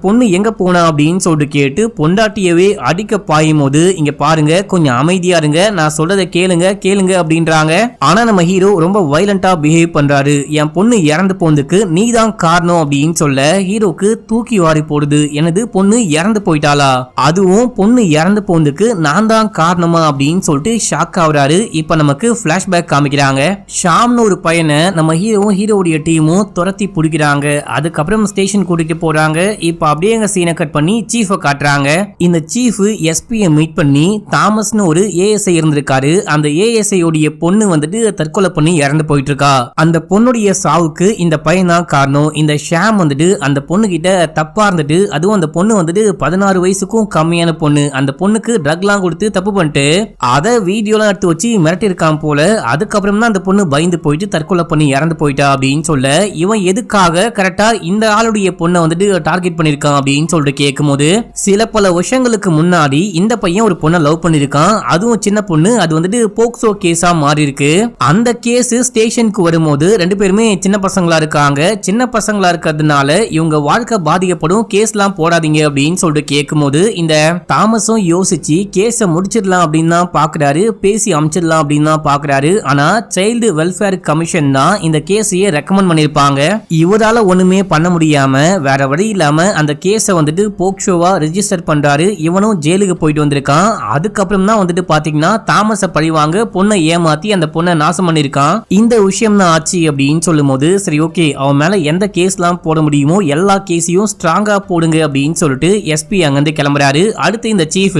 பொண்ணு எங்க போனா அப்படின்னு சொல்லிட்டு கேட்டு பொண்டாட்டியவே அடிக்க பாயும் போது, இங்க பாருங்க கொஞ்சம் அமைதியா இருங்க, நான் சொல்றதை கேளுங்க அப்படின்றாங்க. ஆனா நம்ம ஹீரோ ரொம்ப வயலண்டா பிஹேவ் பண்றாரு. என் பொண்ணு இறந்து போனதுக்கு நீதான் காரணம் அப்படின்னு சொல்ல ஹீரோக்கு தூக்கி வாரி போடுது. எனது பொண்ணு இறந்து போயிட்டாளா, அதுவும் பொண்ணு இறந்து போனதுக்கு நான் தான் காரணமா அப்படின்னு சொல்லிட்டு ஷாக் ஆகுறாரு. இப்ப நமக்கு பிளாஷ்பேக் காமிக்கிறாங்க. ஷாம்னு ஒரு பையனை நம்ம ஹீரோவுடைய டீமும் துரத்தி பிடிக்கிறாங்க. அதுக்கப்புறம் ஸ்டேஷன் கூட்டிட்டு போறாங்க. இப்ப அப்படியே எங்க சீனை கட் பண்ணி சீஃபை காட்டுறாங்க. இந்த சீஃப் எஸ்பியை மீட் பண்ணி தாமஸ்னு ஒரு ஏஎஸ்ஐ இருந்திருக்காரு. அந்த ஏஎஸ்ஐ உடைய பொண்ணு வந்துட்டு தற்கொலை பண்ணி இறந்து போயிட்டு இருக்கா. அந்த பொண்ணுடைய சாவுக்கு இந்த பையன் தான் காரணம். இந்த ஷாம் வந்துட்டு அந்த பொண்ணு கிட்ட தப்பா இருந்துட்டு, அதுவும் அந்த பொண்ணு வந்துட்டு 16 வயசுக்கும் கம்மியான பொண்ணு, அந்த பொண்ணுக்கு ட்ரக்லாம் கொடுத்து தப்பு பண்ணிட்டு அதை வீடியோலாம் எடுத்து வச்சு மிரட்டி இருக்கான் போல. அதுக்கப்புறம் தான் அந்த பொண்ணு பயந்து போயிட்டு தற்கொலை பண்ணி இறந்து போயிட்டா அப்படின்னு சொல்ல, இவன் எதுக்காக கரெக்டா இந்த ஆளுடைய பொண்ணை வந்துட்டு டார்கெட் பண்ணிருக்கான் அப்படின்னு சொல்லிட்டு கேட்கும் போது, சில பல வருஷங்களுக்கு முன்னாடி இந்த பையன் ஒரு பொண்ணை லவ் பண்ணிருக்கான். அதுவும் சின்ன பொண்ணு. அது வந்துட்டு போக்சோ கேஸா மாறி இருக்கு. அந்த கேஸ் ஸ்டேஷனுக்கு வரும்போது 2 பேருமே சின்ன பசங்களா இருக்காங்க. சின்ன பசங்களா இருக்கிறதுனால இவங்க வாழ்க்கை பாதிக்கப்படும், கேஸ்லாம் போடாதீங்க அப்படின்னு சொல்லிட்டு கேட்கும் போது இந்த தாமஸும் யோசிச்சு கேஸை முடிச்சிடலாம் அப்படின்னு தான் பாக்குறாரு, பேசி அமைச்சிடலாம் அப்படின்னு தான் பாக்குறாரு. ஆனா சைல்டு வெல்ஃபேர் கமிஷன் தான் இந்த கேஸையே ரெக்கமெண்ட் பண்ணிருப்பாங்க. இவரால ஒண்ணுமே பண்ண முடியாம வேற வழி இல்லாம அந்த கேஸை வந்துட்டு போக்சோவா ரெஜிஸ்டர் பண்றாரு. இவனும் ஜெயிலுக்கு போயிட்டு வந்திருக்கான். அதுக்கப்புறம் தான் வந்துட்டு பாத்தீங்கன்னா தாமஸை பழிவாங்க பொண்ணை ஏமாத்தி அந்த பொண்ணை நாசம் பண்ணிருக்கான். இந்த விஷயம் தான் ஆச்சு அப்படின்னு சொல்லும் போது, சரி ஓகே அவன் மேல எந்த கேஸ்லாம் போட முடியுமோ எல்லா கேஸையும் ஸ்ட்ராங்கா போடுங்க அப்படின்னு சொல்லிட்டு எஸ்பி அங்கிருந்து கிளம்புறாரு. அடுத்து இந்த சீஃப்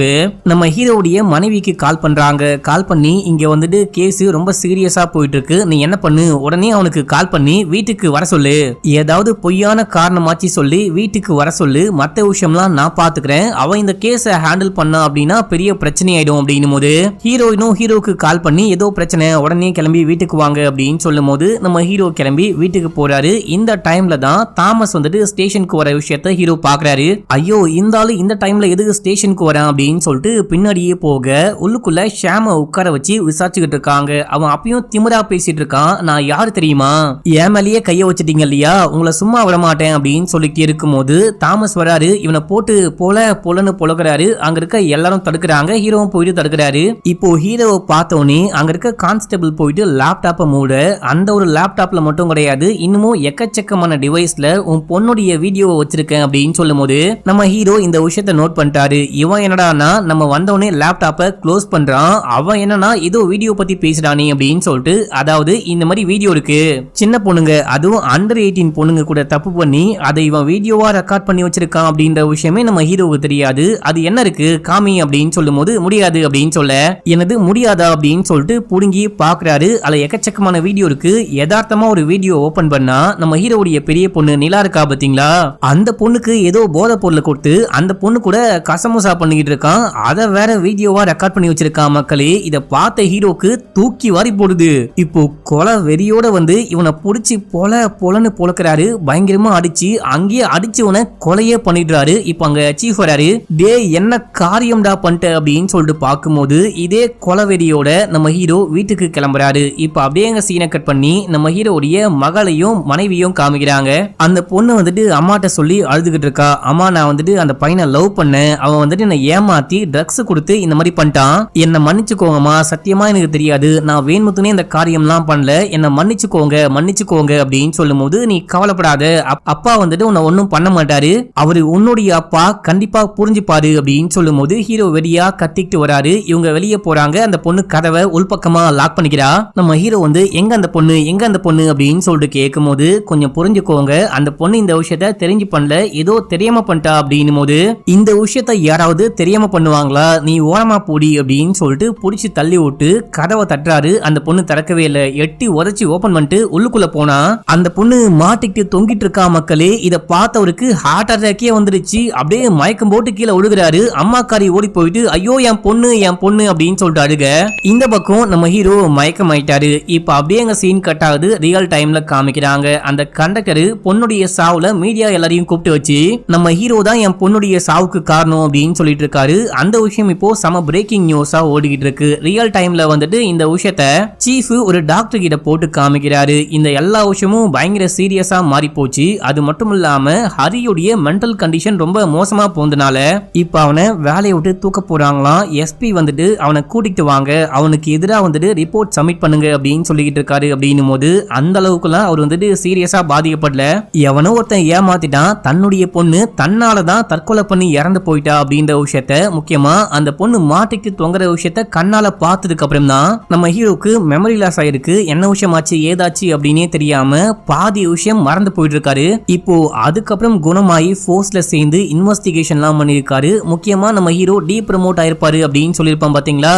நம்ம ஹீரோவுடைய மனைவிக்கு கால் பண்றாங்க. கால் பண்ணி, இங்க வந்துட்டு கேஸ் ரொம்ப சீரியஸா போயிட்டு இருக்கு, நீ என்ன பண்ணு, உடனே அவனுக்கு கால் பண்ணி வீட்டுக்கு வர சொல்லு, ஏதாவது பொய்யான காரணமாச்சு சொல்லி வீட்டுக்கு வர சொல்லு, மத்த விஷயம்லாம் நான் பாத்துக்கிறேன், அவன் இந்த கேஸை ஹேண்டில் பண்ணா அப்படின்னா பெரிய பிரச்சனை ஆயிடும் அப்படின்னும் போது ஹீரோவுக்கு கால் பண்ணி ஏதோ பிரச்சனை உடனே கிளம்பி வீட்டுக்கு வாங்க அப்படின்னு சொல்லும் போது நம்ம ஹீரோ கிளம்பி வீட்டுக்கு போறாரு. இந்த டைம்ல தான் தாமஸ் வந்துட்டு ஸ்டேஷனுக்கு வர விஷயத்த ஹீரோ பாக்குறாரு. ஐயோ இந்த ஆளு இந்த டைம்ல எதுக்கு ஸ்டேஷனுக்கு வரான் அப்படின்னு சொல்லிட்டு பின்னாடியே போக உள்ளுக்குள்ள ஷாம உட்கார வச்சு விசாரிச்சுக்கிட்டு இருக்காங்க. அவன் அப்பயும் திமிரா பேசிட்டு இருக்கான். நான் யாரு தெரியுமா, என் மேலேயே கைய வச்சுட்டீங்க இல்லையா, உங்களை சும்மா விட மாட்டேன் அப்படின்னு சொல்லிட்டு இருக்கும் போது தாமஸ் வராரு. இவனை போட்டு போலன்னு பொழக்கிறாரு. அங்க இருக்க எல்லாரும் தடுக்கிறாங்க. ஹீரோவும் போயிட்டு தடுக்கிறாரு. இப்போ ஹீரோவை பார்த்தோன்னே அங்க இருக்க கான்ஸ்டபிள் போயிட்டு லேப்டாப்பை மூட, அந்த ஒரு லேப்டாப்ல மட்டும் கிடையாது இன்னமும் எக்கச்சக்கமான டிவைஸ்ல உன் பொண்ணுடைய வீடியோவை வச்சிருக்கேன் அப்படின்னு சொல்லும் போது நம்ம ஹீரோ இந்த விஷயத்தை நோட் பண்ணிட்டாரு. இவன் என்னடானா நம்ம வந்தவனே லேப்டாப்பை க்ளோஸ் பண்றான். அவன் என்னன்னா ஏதோ வீடியோ பத்தி பேசுறானே அப்படின்னு சொல்லிட்டு, அதாவது இந்த மாதிரி வீடியோ இருக்கு, சின்ன பொண்ணுங்க அதுவும் அண்டர் 18 பொண்ணுங்க கூட தப்பு பண்ணி அதை இவன் வீடியோவா ரெக்கார்ட் பண்ணி வச்சிருக்கான் அப்படின்ற விஷயமே நம்ம ஹீரோவுக்கு தெரியாது. அது என்ன இருக்கு காமி அப்படின்னு சொல்லும் போது, முடியாது அப்படின்னு சொல்ல, எனது முடியாதா அப்படின்னு சொல்லிட்டு புடுங்கி பாக்குறாரு. அதுல எக்கச்சக்கமான வீடியோ இருக்கு. யதார்த்தமா ஒரு வீடியோ ஓபன் பண்ணா நம்ம ஹீரோவுடைய பெரிய பொண்ணு நிலா இருக்கா பாத்தீங்களா, அந்த பொண்ணுக்கு ஏதோ போதை பொருளை கொடுத்து அந்த பொண்ணு கூட கசமுசா பண்ணிக்கிட்டு இருக்கான். அதை வேற வீடியோவா ரெக்கார்ட் பண்ணி வச்சிருக்கான். மக்களே இத பார்த்த ஹீரோக்கு தூக்கி வாரி போடுது. இப்போ கொலை வெறியோட வந்து இவனை புடிச்சு பொலன்னு பொழக்கிறாரு. பயங்கரமா அடிச்சு அங்கேயே அடிச்சு இவனை கொலையே பண்ணிடுறாரு. இப்போ அங்க சீஃப் வராரு. டே என்ன காரியம்டா பண்ணிட்ட அப்படின்னு சொல்லிட்டு பார்க்கும்போது இதே கொலை வெறியோட நம்ம ஹீரோ வீட்டுக்கு கிளம்புறாரு. இப்போ அப்படியே எங்க சீனை கட் பண்ணி நம்ம ஹீரோடைய மகளையும் மனைவியும் காமிக்கிறாங்க. அந்த பொண்ணு வந்துட்டு அம்மாட்ட சொல்லி அழுதுகிட்டு இருக்கா. அம்மா நான் வந்துட்டு அந்த பையனை லவ் பண்ணேன், அவன் வந்துட்டு என்ன ஏமாத்தி ட்ரக்ஸ் கொடுத்து இந்த மாதிரி பண்ணிட்டான், என்ன மன்னிச்சுக்கோங்கம்மா மாமா, சத்தியமா எனக்கு தெரியாது, நான் வேணுமுத்துனே இந்த காரியம்லாம் பண்ணல, என்ன மன்னிச்சுக்கோங்க அப்படின்னு சொல்லும் போது, நீ கவலைப்படாத, அப்பா வந்துட்டு உன்னை ஒன்னும் பண்ண மாட்டாரு, அவரு உன்னுடைய அப்பா, கண்டிப்பா புரிஞ்சுப்பாரு அப்படின்னு சொல்லும் போது ஹீரோ வெடியா கத்திக்கிட்டு வராரு. இவங்க வெளியே போறாங்க. அந்த பொண்ணு கதவை உள்பக்கமா லாக் பண்ணிக்கிறா. நம்ம ஹீரோ வந்து எங்க அந்த பொண்ணு அப்படின்னு சொல்லிட்டு கேட்கும் போது, கொஞ்சம் புரிஞ்சுக்கோங்க, அந்த பொண்ணு இந்த விஷயத்த தெரிஞ்சு பண்ணல, ஏதோ தெரியாம பண்ணிட்டா அப்படின்னும் போது, இந்த விஷயத்த யாராவது தெரியாம பண்ணுவாங்களா, நீ ஓரமா போடி அப்படின்னு சொல்லிட்டு புடிச்சு தள்ளி விட்டு கதவை தட்டுறாரு. அந்த பொண்ணு திறக்கவே இல்லை. எட்டி உதச்சி ஓபன் பண்ணிட்டு உள்ளுக்குள்ள போனா அந்த பொண்ணு மாட்டிக்கிட்டு தொங்கிட்டு இருக்கா. மக்களே, இத பார்த்தவருக்கு ஹார்ட் அட்டாக்கே வந்துருச்சு. அப்படியே மயக்கம் போட்டு கீழே விழுகிறாரு. அம்மாக்காரி ஓடி போயிட்டு ஐயோ என் பொண்ணு அப்படின்னு சொல்லிட்டு அழுக. இந்த பக்கம் நம்ம ஹீரோ மயக்கம் ஆயிட்டாரு. இப்ப அப்படியே அங்க சீன் கட் ஆகுது. ரியல் டைம்ல காமிக்கிறாங்க. அந்த கண்டக்டர் பொண்ணுடைய சாவுல மீடியா எல்லாரையும் கூப்பிட்டு வச்சு நம்ம ஹீரோ தான் என் பொண்ணுடைய சாவுக்கு காரணம் அப்படின்னு சொல்லிட்டு இருக்காரு. அந்த விஷயம் இப்போ சம பிரேக்கிங் நியூஸா ஓடிக்கிட்டு இருக்கு. ரியல் டைம்ல வந்துட்டு இந்த விஷயத்த சீஃப் ஒரு டாக்டர் கிட்ட போட்டு காமிக்கிறாரு. இந்த எல்லா விஷயமும் பயங்கர சீரியஸா மாறி போச்சு. அது மட்டும் இல்லாம ஹரியுடைய மென்டல் கண்டிஷன் ரொம்ப மோசமா போனதுனால இப்ப அவனை வேலையை விட்டு தூக்க போறாங்களாம். எஸ்பி வந்துட்டு அவனை கூட்டிட்டு வாங்க, அவனுக்கு எதிராக வந்துட்டு ரிப்போர்ட் சப்மிட் பண்ணுங்க அப்படின்னு சொல்லிட்டு இருக்காரு. அப்படின்னும் போது அந்த அளவுக்குலாம் அவர் வந்துட்டு சீரியஸா பாதிக்கப்படல. எவனோ ஒருத்தன் ஏமாத்திட்டான், தன்னுடைய பொண்ணு தன்னாலதான் தற்கொலை பண்ணி இறந்து போயிட்டா அப்படின்ற விஷயத்த, முக்கியமா அந்த பொண்ணு மாட்டிட்டு தொங்குற விஷயத்த கண்ணால பார்த்ததுக்கு அப்புறம் தான் நம்ம ஹீரோக்கு மெமரி லாஸ் ஆயிருக்கு. என்ன விஷயமாச்சு ஏதாச்சு அப்படின்னே தெரியாம பாதி விஷயம் மறந்து போயிட்டு இருக்காரு. இப்போ அதுக்கப்புறம் குணமாயி ஃபோர்ஸ்ல சேர்ந்து இன்வெஸ்டிகேஷன்லாம் பண்ணிருக்காரு. முக்கியமா நம்ம ஹீரோ டீ ப்ரமோட் ஆயிருப்பாரு அப்படின்னு சொல்லியிருப்பான் பாத்தீங்களா.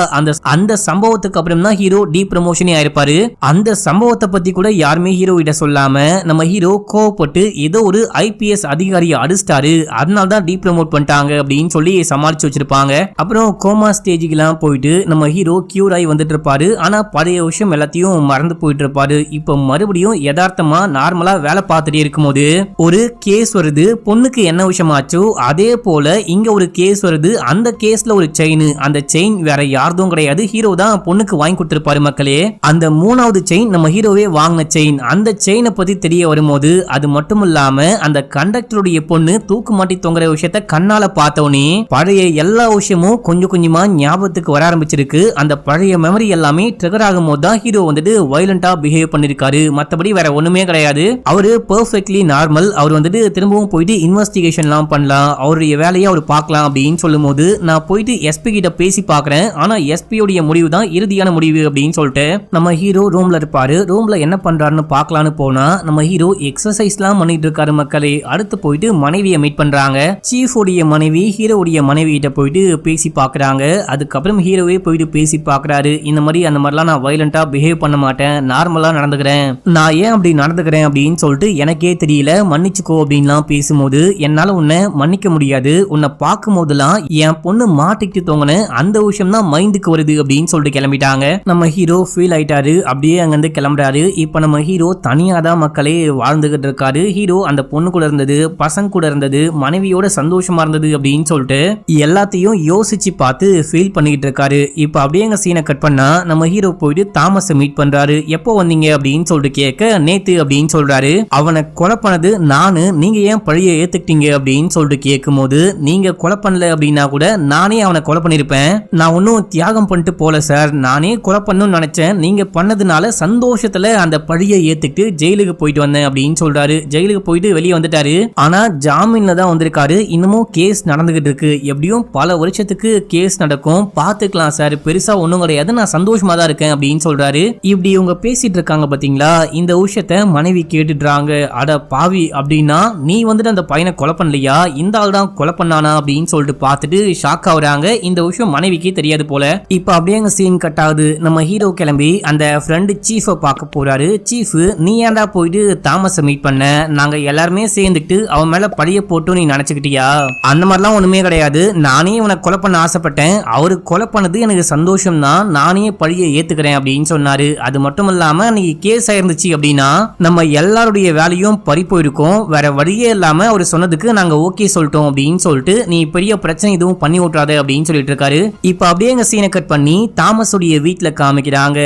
அந்த சம்பவத்துக்கு அப்புறம் தான் ஹீரோ டீ ப்ரமோஷனே ஆயிருப்பாரு. அந்த சம்பவத்தை பத்தி கூட யாருமே ஹீரோ கிட்ட சொல்லாம நம்ம ஹீரோ கோவப்பட்டு ஏதோ ஒரு ஐபிஎஸ் அதிகாரியை அடிச்சிட்டாரு, அதனால தான் டீ ப்ரமோட் பண்ணிட்டாங்க அப்படின்னு சொல்லி சமாளிச்சு வச்சிருப்பாங்க. அப்புறம் கோமா ஸ்டேஜுக்கு எல்லாம் போயிட்டு நம்ம ஹீரோ கியூர் ஆகி வந்துட்டு இருப்பாரு. ஆனா பழைய விஷயம் எல்லாத்தையும் மறந்து போயிட்டு இருப்பாரு. இப்ப மறுபடியும் யதார்த்தமா நார்மலா வேலை பார்த்துட்டே இருக்கும்போது ஒரு கேஸ் வருது. பொண்ணுக்கு என்ன விஷயமாச்சோ அதே போல இங்க ஒரு கேஸ் வருது. அந்த கேஸ்ல ஒரு செயின், அந்த செயின் வேற யார்தும் கிடையாது, ஹீரோ தான் பொண்ணுக்கு வாங்கி கொடுத்திருப்பாரு. மக்களே, அந்த மூணாவது செயின் நம்ம ஹீரோவே வாங்கின செயின். அந்த செயினை பத்தி தெரிய வரும்போது அது மட்டும் இல்லாம அந்த கண்டக்டருடைய பொண்ணு தூக்கு மாட்டி தொங்குற விஷயத்த கண்ணால பார்த்தோனே பழைய எல்லா விஷயமும் கொஞ்சம் கொஞ்சமா ஞாபகத்துக்கு வர ஆரம்பிச்சிருக்கு. அந்த பழைய மெமரி எல்லாமே ட்ரிகர் ஆகும் போது தான் ஹீரோ வந்துட்டு வயலண்டா பிஹேவ் பண்ணிருக்காரு. மத்தபடி வேற ஒண்ணுமே கிடையாது. அவரு பெர்ஃபெக்ட்லி நார்மல். அவர் வந்துட்டு திரும்பவும் போயிட்டு இன்வெஸ்டிகேஷன்லாம் பண்ணலாம், அவருடைய வேலையை அவர் பார்க்கலாம் அப்படின்னு சொல்லும் போது, நான் போயிட்டு எஸ்பி கிட்ட பேசி பாக்குறேன், ஆனா எஸ்பியோடைய முடிவு தான் இறுதியான முடிவு அப்படின்னு சொல்லிட்டு நம்ம ஹீரோ ரூம்ல இருப்பாரு. ரூம்ல என்ன பண்றாருன்னு பார்க்கலான்னு போனா நம்ம ஹீரோ எக்ஸசைஸ்லாம் பண்ணிட்டு இருக்காரு. மக்களே, அடுத்து போயிட்டு மனைவியை மீட் பண்றாங்க. சீஃப் உடைய மனைவி ஹீரோடைய மனைவி கிட்ட போயிட்டு பேசி பாக்குறாங்க. அதுக்கப்புறம் ஹீரோவே போயிட்டு பேசி பாக்குறாரு. இந்த மாதிரி அந்த மாதிரிலாம் நான் வயலண்டா பிஹேவ் பண்ண மாட்டேன், நார்மலா நடந்துக்கிறேன், நான் ஏன் அப்படி நடந்துக்கிறேன் அப்படின்னு சொல்லிட்டு எனக்கே தெரியல, மன்னிச்சுக்கோ அப்படின்லாம் பேசும்போது, என்னால உன்னை மன்னிக்க முடியாது, உன்னை பார்க்கும் போதெல்லாம் என் பொண்ணு மாட்டிக்கிட்டு தோங்கின அந்த விஷயம் தான் மைண்டுக்கு வருது அப்படின்னு சொல்லிட்டு கிளம்பிட்டாங்க. நம்ம ஹீரோ ஃபீல் ஆயிட்டாரு. அப்படியே அங்கிருந்து கிளம்புறாரு. இப்ப நம்ம ஹீரோ தனியா தான் மக்களே வாழ்ந்துகிட்டு இருக்காரு. ஹீரோ அந்த பொண்ணு கூட இருந்தது, பசங்க கூட இருந்தது, மனைவியோட சந்தோஷமா இருந்தது அப்படின்னு சொல்லிட்டு எல்லாத்தையும் யோசிச்சு பார்த்து ஃபீல் பண்ணிக்கிட்டு இருக்காரு. இப்ப அப்படியே எங்க சீனை கட் பண்ணா நம்ம ஹீரோ போயிட்டு தாமஸை மீட் பண்றாரு. எப்போ வந்தீங்க அப்படின்னு சொல்லிட்டு கேட்க, நேத்து அப்படின்னு சொல்றாரு. அவனை கொலை பண்ணது நானு, நீங்க ஏன் பழிய ஏத்துக்கிட்டீங்க அப்படின்னு சொல்லிட்டு கேட்கும் போது, நீங்க கொலை பண்ணல அப்படின்னா கூட நானே அவனை கொலை பண்ணிருப்பேன், நான் ஒன்னும் தியாகம் பண்ணிட்டு போல சார், நானே கொலை பண்ணணும்னு நினைச்சேன், நீங்க பண்ணதுனால சந்தோஷத்துல அந்த பழிய ஏத்துக்கிட்டு ஜெயிலுக்கு போயிட்டு வந்தேன் அப்படின்னு சொல்றாரு. ஜெயிலுக்கு போயிட்டு வெளியே வந்துட்டாரு. ஆனா ஜாமீன்ல தான் வந்திருக்காரு. இன்னமும் கேஸ் நடந்துகிட்டு இருக்கு. எப்படியும் பல வருஷத்துக்கு கேஸ் நடக்கும், பாத்துக்கலாம் சார், பெருசா ஒண்ணும் கிடையாது, நான் சந்தோஷமா தான் இருக்கேன் அப்படின்னு சொல்றாரு. இப்படி இவங்க பேசிட்டு இருக்காங்க பாத்தீங்களா. இந்த விஷயத்த மனைவி கேட்டுடுறாங்க. அட பாவி, அப்படின்னா நீ வந்துட்டு அந்த பையனை கொலை பண்ணலையா, இந்த ஆள் தான் கொலை பண்ணானா அப்படின்னு சொல்லிட்டு பார்த்துட்டு ஷாக் ஆகுறாங்க. இந்த விஷயம் மனைவிக்கு தெரியாது போல. இப்ப அப்படியே அங்க சீன் கட் ஆகுது. நம்ம ஹீரோ கிளம்பி அந்த ஃப்ரெண்டு சீஃபை பார்க்க போறாரு. சீஃப், நீ ஏன்டா போயிட்டு தாமஸை மீட் பண்ண, நாங்க எல்லாருமே சேர்ந்துட்டு அவன் மேல பழிய போட்டு நீ நினைச்சுக்கிட்டியா, அந்த மாதிரிலாம் ஒண்ணுமே கிடையாது, நானே இவனை கொலை பண்ண ஆசைப்பட்டேன், அவரு கொலை பண்ணது எனக்கு சந்தோஷம் தான், நானே பழிய ஏத்துக்கிறேன் அப்படின்னு சொன்னாரு. அது மட்டும் இல்லாம நீ கேஸ் ஆயிருந்துச்சு அப்படின்னா நம்ம எல்லாருடைய வேலையும் பறி போயிருக்கும், வேற வழியே இல்லாம அவர் சொன்னதுக்கு நாங்க ஓகே சொல்லிட்டோம் அப்படின்னு சொல்லிட்டு நீ பெரிய பிரச்சனை எதுவும் பண்ணி விட்டுறாத அப்படின்னு சொல்லிட்டு இருக்காரு. இப்ப அப்படியே எங்க சீனை கட் பண்ணி தாமஸுடைய வீட்டுல காமிக்கிறாங்க.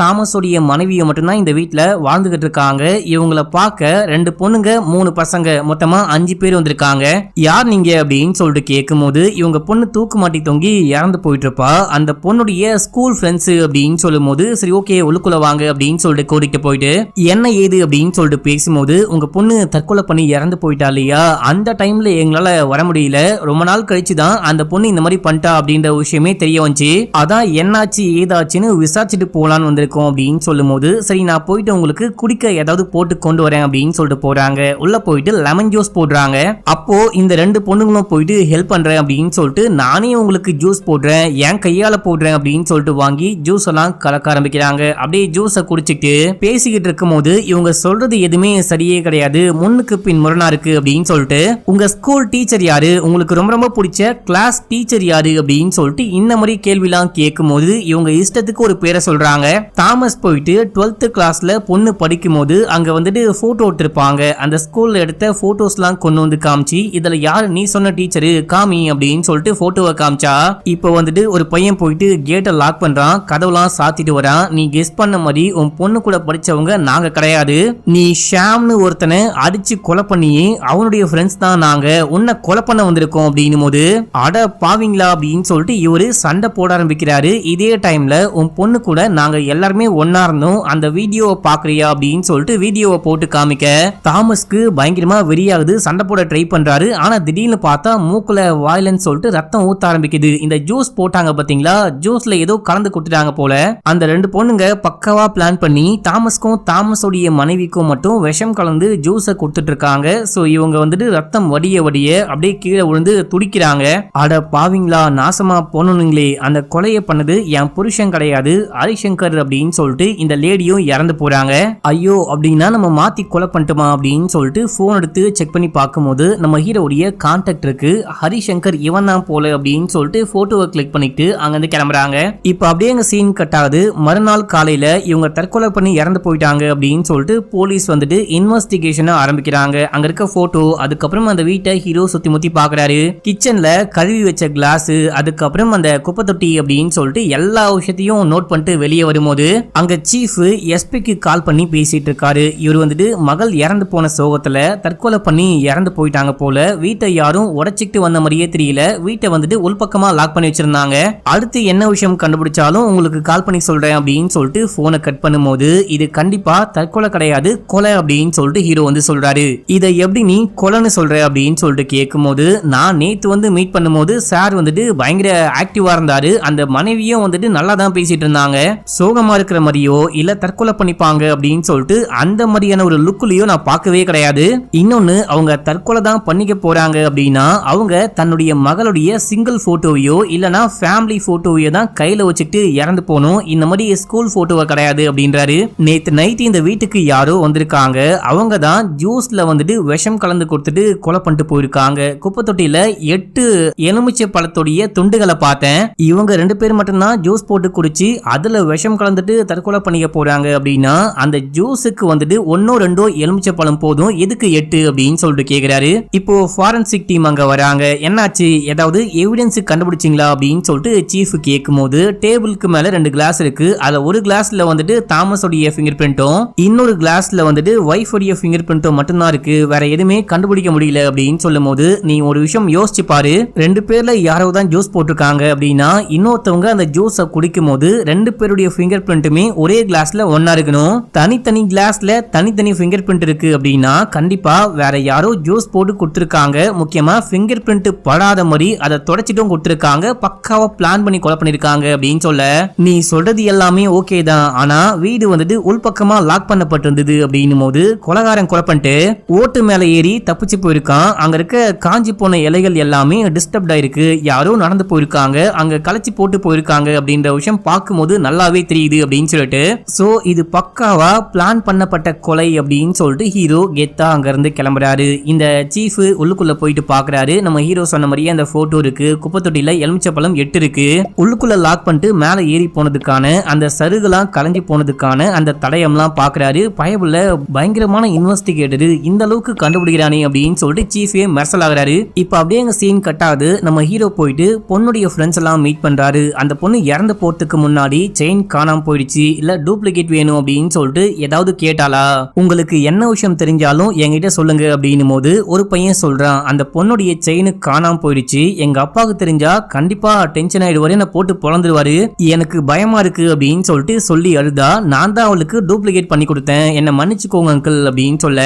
தாமஸுடைய மனைவியை மட்டும்தான் இந்த வீட்டுல வாழ்ந்துகிட்டு இருக்காங்க. இவங்களை பார்க்க 2 பொண்ணுங்க 3 பசங்க, மொத்தமா 5 பேர் வந்திருக்காங்க. யார் நீங்க அப்படின்னு சொல்லிட்டு கேட்கும் போது, இவங்க பொண்ணு தூக்கு மாட்டி தொங்கி இறந்து போயிட்டு இருப்பா, அந்த பொண்ணுடைய ஸ்கூல் ஃப்ரெண்ட்ஸ் அப்படின்னு சொல்லும் போது சரி ஓகே உள்ளுக்குள்ள வாங்க அப்படின்னு சொல்லிட்டு கூட்டிட்டு போயிட்டு என்ன ஏது அப்படின்னு சொல்லிட்டு பேசும்போது உங்க பொண்ணு தற்கொலை பண்ணி இறந்து போயிட்டா இல்லையா, அந்த டைம்ல எங்களால வர முடியல, ரொம்ப நாள் கழிச்சு தான் அந்த பொண்ணு இந்த மாதிரி பண்ணிட்டா அப்படின்ற விஷயமே தெரிய வந்துச்சு, அதான் என்னாச்சு ஏதாச்சுன்னு விசாரிச்சுட்டு போலான்னு வந்திருக்கோம் அப்படின்னு சொல்லும் போது சரி நான் போயிட்டு உங்களுக்கு குடிக்க ஏதாவது போட்டு கொண்டு வரேன் அப்படின்னு சொல்லிட்டு போறாங்க. உள்ள போயிட்டு லெமன் ஜூஸ் போடுறாங்க. அப்போ இந்த ரெண்டு பொண்ணுங்களும் போயிட்டு ஹெல்ப் பண்றேன் அப்படின்னு சொல்லிட்டு நானே உங்களுக்கு ஜூஸ் போடுறேன், என் கையால போடுறேன் அப்படின்னு சொல்லிட்டு வாங்கி ஜூஸ் எல்லாம் கலக்க ஆரம்பிக்கிறாங்க. அப்படியே ஜூஸை குடிச்சிட்டு பேசிக்கிட்டு இருக்கும் போது இவங்க சொல்றது எதுவுமே சரியே கிடையாது, முன்னுக்கு பின் முரணா இருக்கு அப்படின்னு சொல்லிட்டு உங்க ஸ்கூல் டீச்சர் யாரு, உங்களுக்கு ரொம்ப ரொம்ப பிடிச்ச கிளாஸ் டீச்சர் யாரு அப்படின்னு சொல்லிட்டு இந்த மாதிரி கேள்விலாம் கேட்கும் போது இவங்க இஷ்டத்துக்கு ஒரு பேரை சொல்றாங்க. தாமஸ் போயிட்டு 12th கிளாஸ்ல பொண்ணு படிக்கும் போது அங்க வந்துட்டு போட்டோ எடுத்திருப்பாங்க, அந்த ஸ்கூல்ல எடுத்த போட்டோஸ் எல்லாம் கொண்டு வந்து காமிச்சு இதுல யாரு நீ சொன்ன டீச்சரு காமி அப்படின்னு சொல்லிட்டு போட்டோவை காமிச்சா இப்போ வந்துட்டு ஒரு பையன் போயிட்டு கேட்டை லாக் பண்றான், கதவுலாம் சாத்திட்டு வரான், நீ கெஸ் பண்ண மாதிரி உன் பொண்ணு கூட படிச்சவங்க நாங்க கிடையாது, நீ ஷாம்னு ஒருத்தனை அடிச்சு கொலை பண்ணி அவனுடைய ஃப்ரெண்ட்ஸ் தான் நாங்க, உன்னை கொலை பண்ண வந்திருக்கோம் அப்படின்னு போது அட பாவீங்களா அப்படின்னு சொல்லிட்டு இவரு சண்டை போட ஆரம்பிக்கிறாரு. இதே டைம்ல உன் பொண்ணு கூட நாங்க எல்லாருமே ஒன்னா இருந்தோம், அந்த வீடியோவை பாக்குறியா அப்படின்னு சொல்லிட்டு வீடியோவை போட்டு காமிக்க தாமஸ்க்கு பயங்கரமா வெறியாகுது, சண்டை போட ட்ரை பண்றாரு. ஆனா திடீர்னு பார்த்தா மூக்குல வாயிலன்னு சொல்லிட்டு ரத்தம் ஊத்த ஆரம்பிக்குது. இந்த ஜூஸ் போட்டாங்க பாத்தீங்களா, ஜூஸ்ல ஏதோ கலந்து கொடுத்துட்டாங்க போல. அந்த ரெண்டு பொண்ணுங்க பக்காவா பிளான் பண்ணி தாமஸ்க்கும் தாமஸோடைய மனைவிக்கும் மட்டும் விஷம் கலந்து ஜூஸை கொடுத்துட்டு இருக்காங்க. சோ இவங்க வந்துட்டு ரத்தம் வடிய வடிய அப்படியே கீழே விழுந்து துடிக்கிறாங்க. அட பாவீங்களா நாசமா போனீங்களே, அந்த கொலையை பண்ணது என் புருஷன் கிடையாது ஹரிசங்கர் அப்படின்னு சொல்லிட்டு இந்த லேடியும் இறந்து போறாங்க. ஐயோ அப்படின்னா நம்ம மாத்தி கொலை பண்ணிட்டோமா அப்படின்னு சொல்லிட்டு போன் எடுத்து செக் பண்ணி பார்க்கும்போது நம்ம ஹீரோடைய கான்டாக்ட் இருக்கு, ஹரிசங்கர் இவன் தான் போல அப்படின்னு சொல்லிட்டு போட்டோவை கிளிக் பண்ணிட்டு அங்க இருந்து கிளம்புறாங்க. இப்ப அப்படியே அங்க சீன் கட் ஆகுது. மறுநாள் காலையில இவங்க தற்கொலை பண்ணி இறந்து போயிட்டாங்க அப்படின்னு சொல்லிட்டு போலீஸ் வந்துட்டு இன்வெஸ்டிகேஷன் ஆரம்பிக்கிறாங்க. அங்க இருக்க போட்டோ, அதுக்கப்புறம் அந்த வீட்டை ஹீரோ சுத்தி முத்தி பாக்குறாரு, கிச்சன்ல கழுவி வச்ச கிளாஸ், அதுக்கப்புறம் அந்த குப்பை தொட்டி அப்படின்னு சொல்லிட்டு எல்லா விஷயத்தையும் நோட் பண்ணிட்டு வெளியே வரும்போது அங்க சீஃப் எஸ்பிக்கு கால் பண்ணி பேசிட்டு இருக்காரு. இவர் வந்துட்டு மகள் இறந்து போன சோகத்துல தற்கொலை பண்ணி இறந்து போயிட்டாங்க போல, வீட்டை யாரும் உடைச்சிட்டு வந்த மாதிரியே தெரியல, வீட்டை வந்துட்டு உள்பக்கமா லாக் பண்ணி வச்சிருந்தாங்க, அடுத்து என்ன விஷயம் கண்டுபிடிச்சாலும் உங்களுக்கு கால் பண்ணி சொல்றேன் அப்படின்னு சொல்லிட்டு போனை கட் பண்ணும்போது இது கண்டிப்பா தற்கொலை கிடையாது கொலை அப்படின்னு சொல்லிட்டு ஹீரோ வந்து சொல்றாரு. இதை எப்படி நீ கொலைன்னு சொல்ற அப்படின்னு சொல்லிட்டு கேட்கும்போது நான் நேத்து வந்து மீட் பண்ணும்போது சார் வந்துட்டு பயங்கர ஆக்டிவா இருந்தாரு, அந்த மனைவியும் வந்துட்டு நல்லா தான் பேசிட்டு இருந்தாங்க, சோகமா இருக்கிற மாதிரியோ இல்ல தற்கொலை பண்ணிப்பாங்க அப்படின்னு சொல்லிட்டு அந்த மாதிரியான ஒரு லுக்லயோ நான் பார்க்கவே கிடையாது. இன்னொன்னு அவங்க தற்கொலை தான் பண்ணிக்க போறாங்க அப்படின்னா அவங்க தன்னுடைய மகளுடைய சிங்கிள் போட்டோவையோ இல்லனா ஃபேமிலி போட்டோவையோ தான் கையில வச்சுட்டு இறந்து போனோம், இந்த மாதிரி ஸ்கூல் போட்டோவை கிடையாது அப்படின்றாரு. நேத்து நைட் இந்த வீட்டுக்கு யாரோ வந்திருக்காங்க, அவங்க தான் ஜூஸ்ல வந்துட்டு விஷம் கலந்து கொடுத்துட்டு கொலை பண்ணிட்டு போயிருக்காங்க, குப்பை தொட்டியில 8 எலுமிச்சை பழத்துடைய துண்டுகளை பார்த்தேன், இவங்க 2 பேர் மட்டும்தான் ஜூஸ் போட்டு குடிச்சு அதுல விஷம் கலந்துட்டு தற்கொலை பண்ணிக்க போறாங்க அப்படின்னா அந்த ஜூஸுக்கு வந்துட்டு 1-2 எலுமிச்சை பழம் போதும், எதுக்கு 8 அப்படின்னு சொல்லிட்டு கேக்குறாரு. இப்போ ஃபாரன்சிக் டீம் அங்க வராங்க, என்னாச்சு ஏதாவது எவிடன்ஸ் கண்டுபிடிச்சிங்களா அப்படின்னு சொல்லிட்டு சீஃப் கேட்கும் போது டேபிளுக்கு மேல 2 கிளாஸ் இருக்கு, அதுல ஒரு கிளாஸ்ல வந்துட்டு தாமஸ் உடைய ஃபிங்கர் பிரிண்டும் இன்னொரு கிளாஸ்ல வந்துட்டு வைஃப் உடைய ஃபிங்கர் பிரிண்டும் மட்டும்தான் இருக்கு, வேற எதுவுமே கண்டுபிடிக்க முடியல அப்படின்னு சொல்லும் போது நீ ஒரு விஷயம் யோசிச்சு பாரு, 2 பேர்ல யாரோ தான் ஜூஸ் போட்டிருக்காங்க அப்படின்னா இன்னொருத்தவங்க அந்த ஜூஸை குடிக்கும் போது 2 பேருடைய ஃபிங்கர் பிரிண்ட்டுமே ஒரே கிளாஸ்ல ஒன்னா இருக்கணும், தனித்தனி கிளாஸ்ல தனித்தனி ஃபிங்கர் பிரிண்ட் இருக்கு அப்படின்னா கண்டிப்பா வேற யாரோ ஜூஸ் போட்டு கொடுத்திருக்காங்க, முக்கியமா ஃபிங்கர் பிரிண்ட் படாத மாதிரி அதை தொடச்சிட்டும் கொடுத்திருக்காங்க, பக்காவா பிளான் பண்ணி கொலை பண்ணிருக்காங்க அப்படின்னு சொல்ல நீ சொல்றது எல்லாமே ஓகே தான், ஆனா வீடு வந்துட்டு உள்பக்கமா லாக் பண்ணப்பட்டிருந்தது அப்படின்னும் போது கொலைகாரன் கொலை பண்ணிட்டு ஓட்டு மேல ஏறி தப்பிச்சு போயிருக்கான், அங்க இருக்க காஞ்சி போன இலைகள் எல்லாமே டிஸ்டர்ப்ட் ஆயிருக்கு, யாரோ நடந்து போயிருக்காங்க, அங்க களைச்சி போட்டு போயிருக்காங்க அப்படின்ற விஷயம் பார்க்கும்போது நல்லாவே தெரியுது அப்படின்னு சொல்லிட்டு சோ இது பக்காவா பிளான் பண்ணப்பட்ட கொலை அப்படின்னு சொல்லிட்டு ஹீரோ கெத்தா அங்க இருந்து கிளம்புறாரு. இந்த சீஃப் உள்ளுக்குள்ள போயிட்டு பாக்குறாரு, நம்ம ஹீரோ சொன்ன மாதிரியே அந்த போட்டோ இருக்கு, குப்பை தொட்டியில எலுமிச்சை பழம் 8 இருக்கு, உள்ளுக்குள்ள லாக் பண்ணிட்டு மேல ஏறி போனதுக்கான அந்த சருகுலாம் கலைஞ்சி போனதுக்கான அந்த தடயம்லாம் பாக்குறாரு. பயபுள்ள பயங்கரமான இன்வெஸ்டிகேட்டர் இந்த அளவுக்கு கண்டுபிடிக்கிறானே அப்படின்னு சொல்லிட்டு சீஃபே மெர்சல் ஆகுறாரு. இப்ப அப்படியே அங்க சீன் கட் ஆகுது, நம்ம ஹீரோ போயிட்டு பொண்ணுடைய ஃப்ரெண்ட்ஸ் எல்லாம் மீட் பண்றாரு. அந்த பொண்ணு இறந்து போறதுக்கு முன்னாடி செயின் காணாம போயிடுச்சு இல்ல டூப்ளிகேட் வேணும் அப்படின்னு சொல்லிட்டு ஏதாவது கேட்டாளா, உங்களுக்கு என்ன விஷயம் தெரிஞ்சாலும் என்கிட்ட சொல்லுங்க அப்படின்னும் போது ஒரு பையன் சொல்றான், அந்த பொண்ணுடைய செயின் காணாம போயிடுச்சு, எங்க அப்பாவுக்கு தெரிஞ்சா கண்டிப்பா டென்ஷன் ஆயிடுவாரு, என்ன போட்டு பொழந்துருவாரு. எனக்கு பயமா இருக்கு அப்படின்னு சொல்லிட்டு சொல்லி அழுதா, நான் தான் அவளுக்கு டூப்ளிகேட் பண்ணி கொடுத்தேன், என்ன மன்னிச்சுக்கோங்க அங்கிள் அப்படின்னு சொல்ல,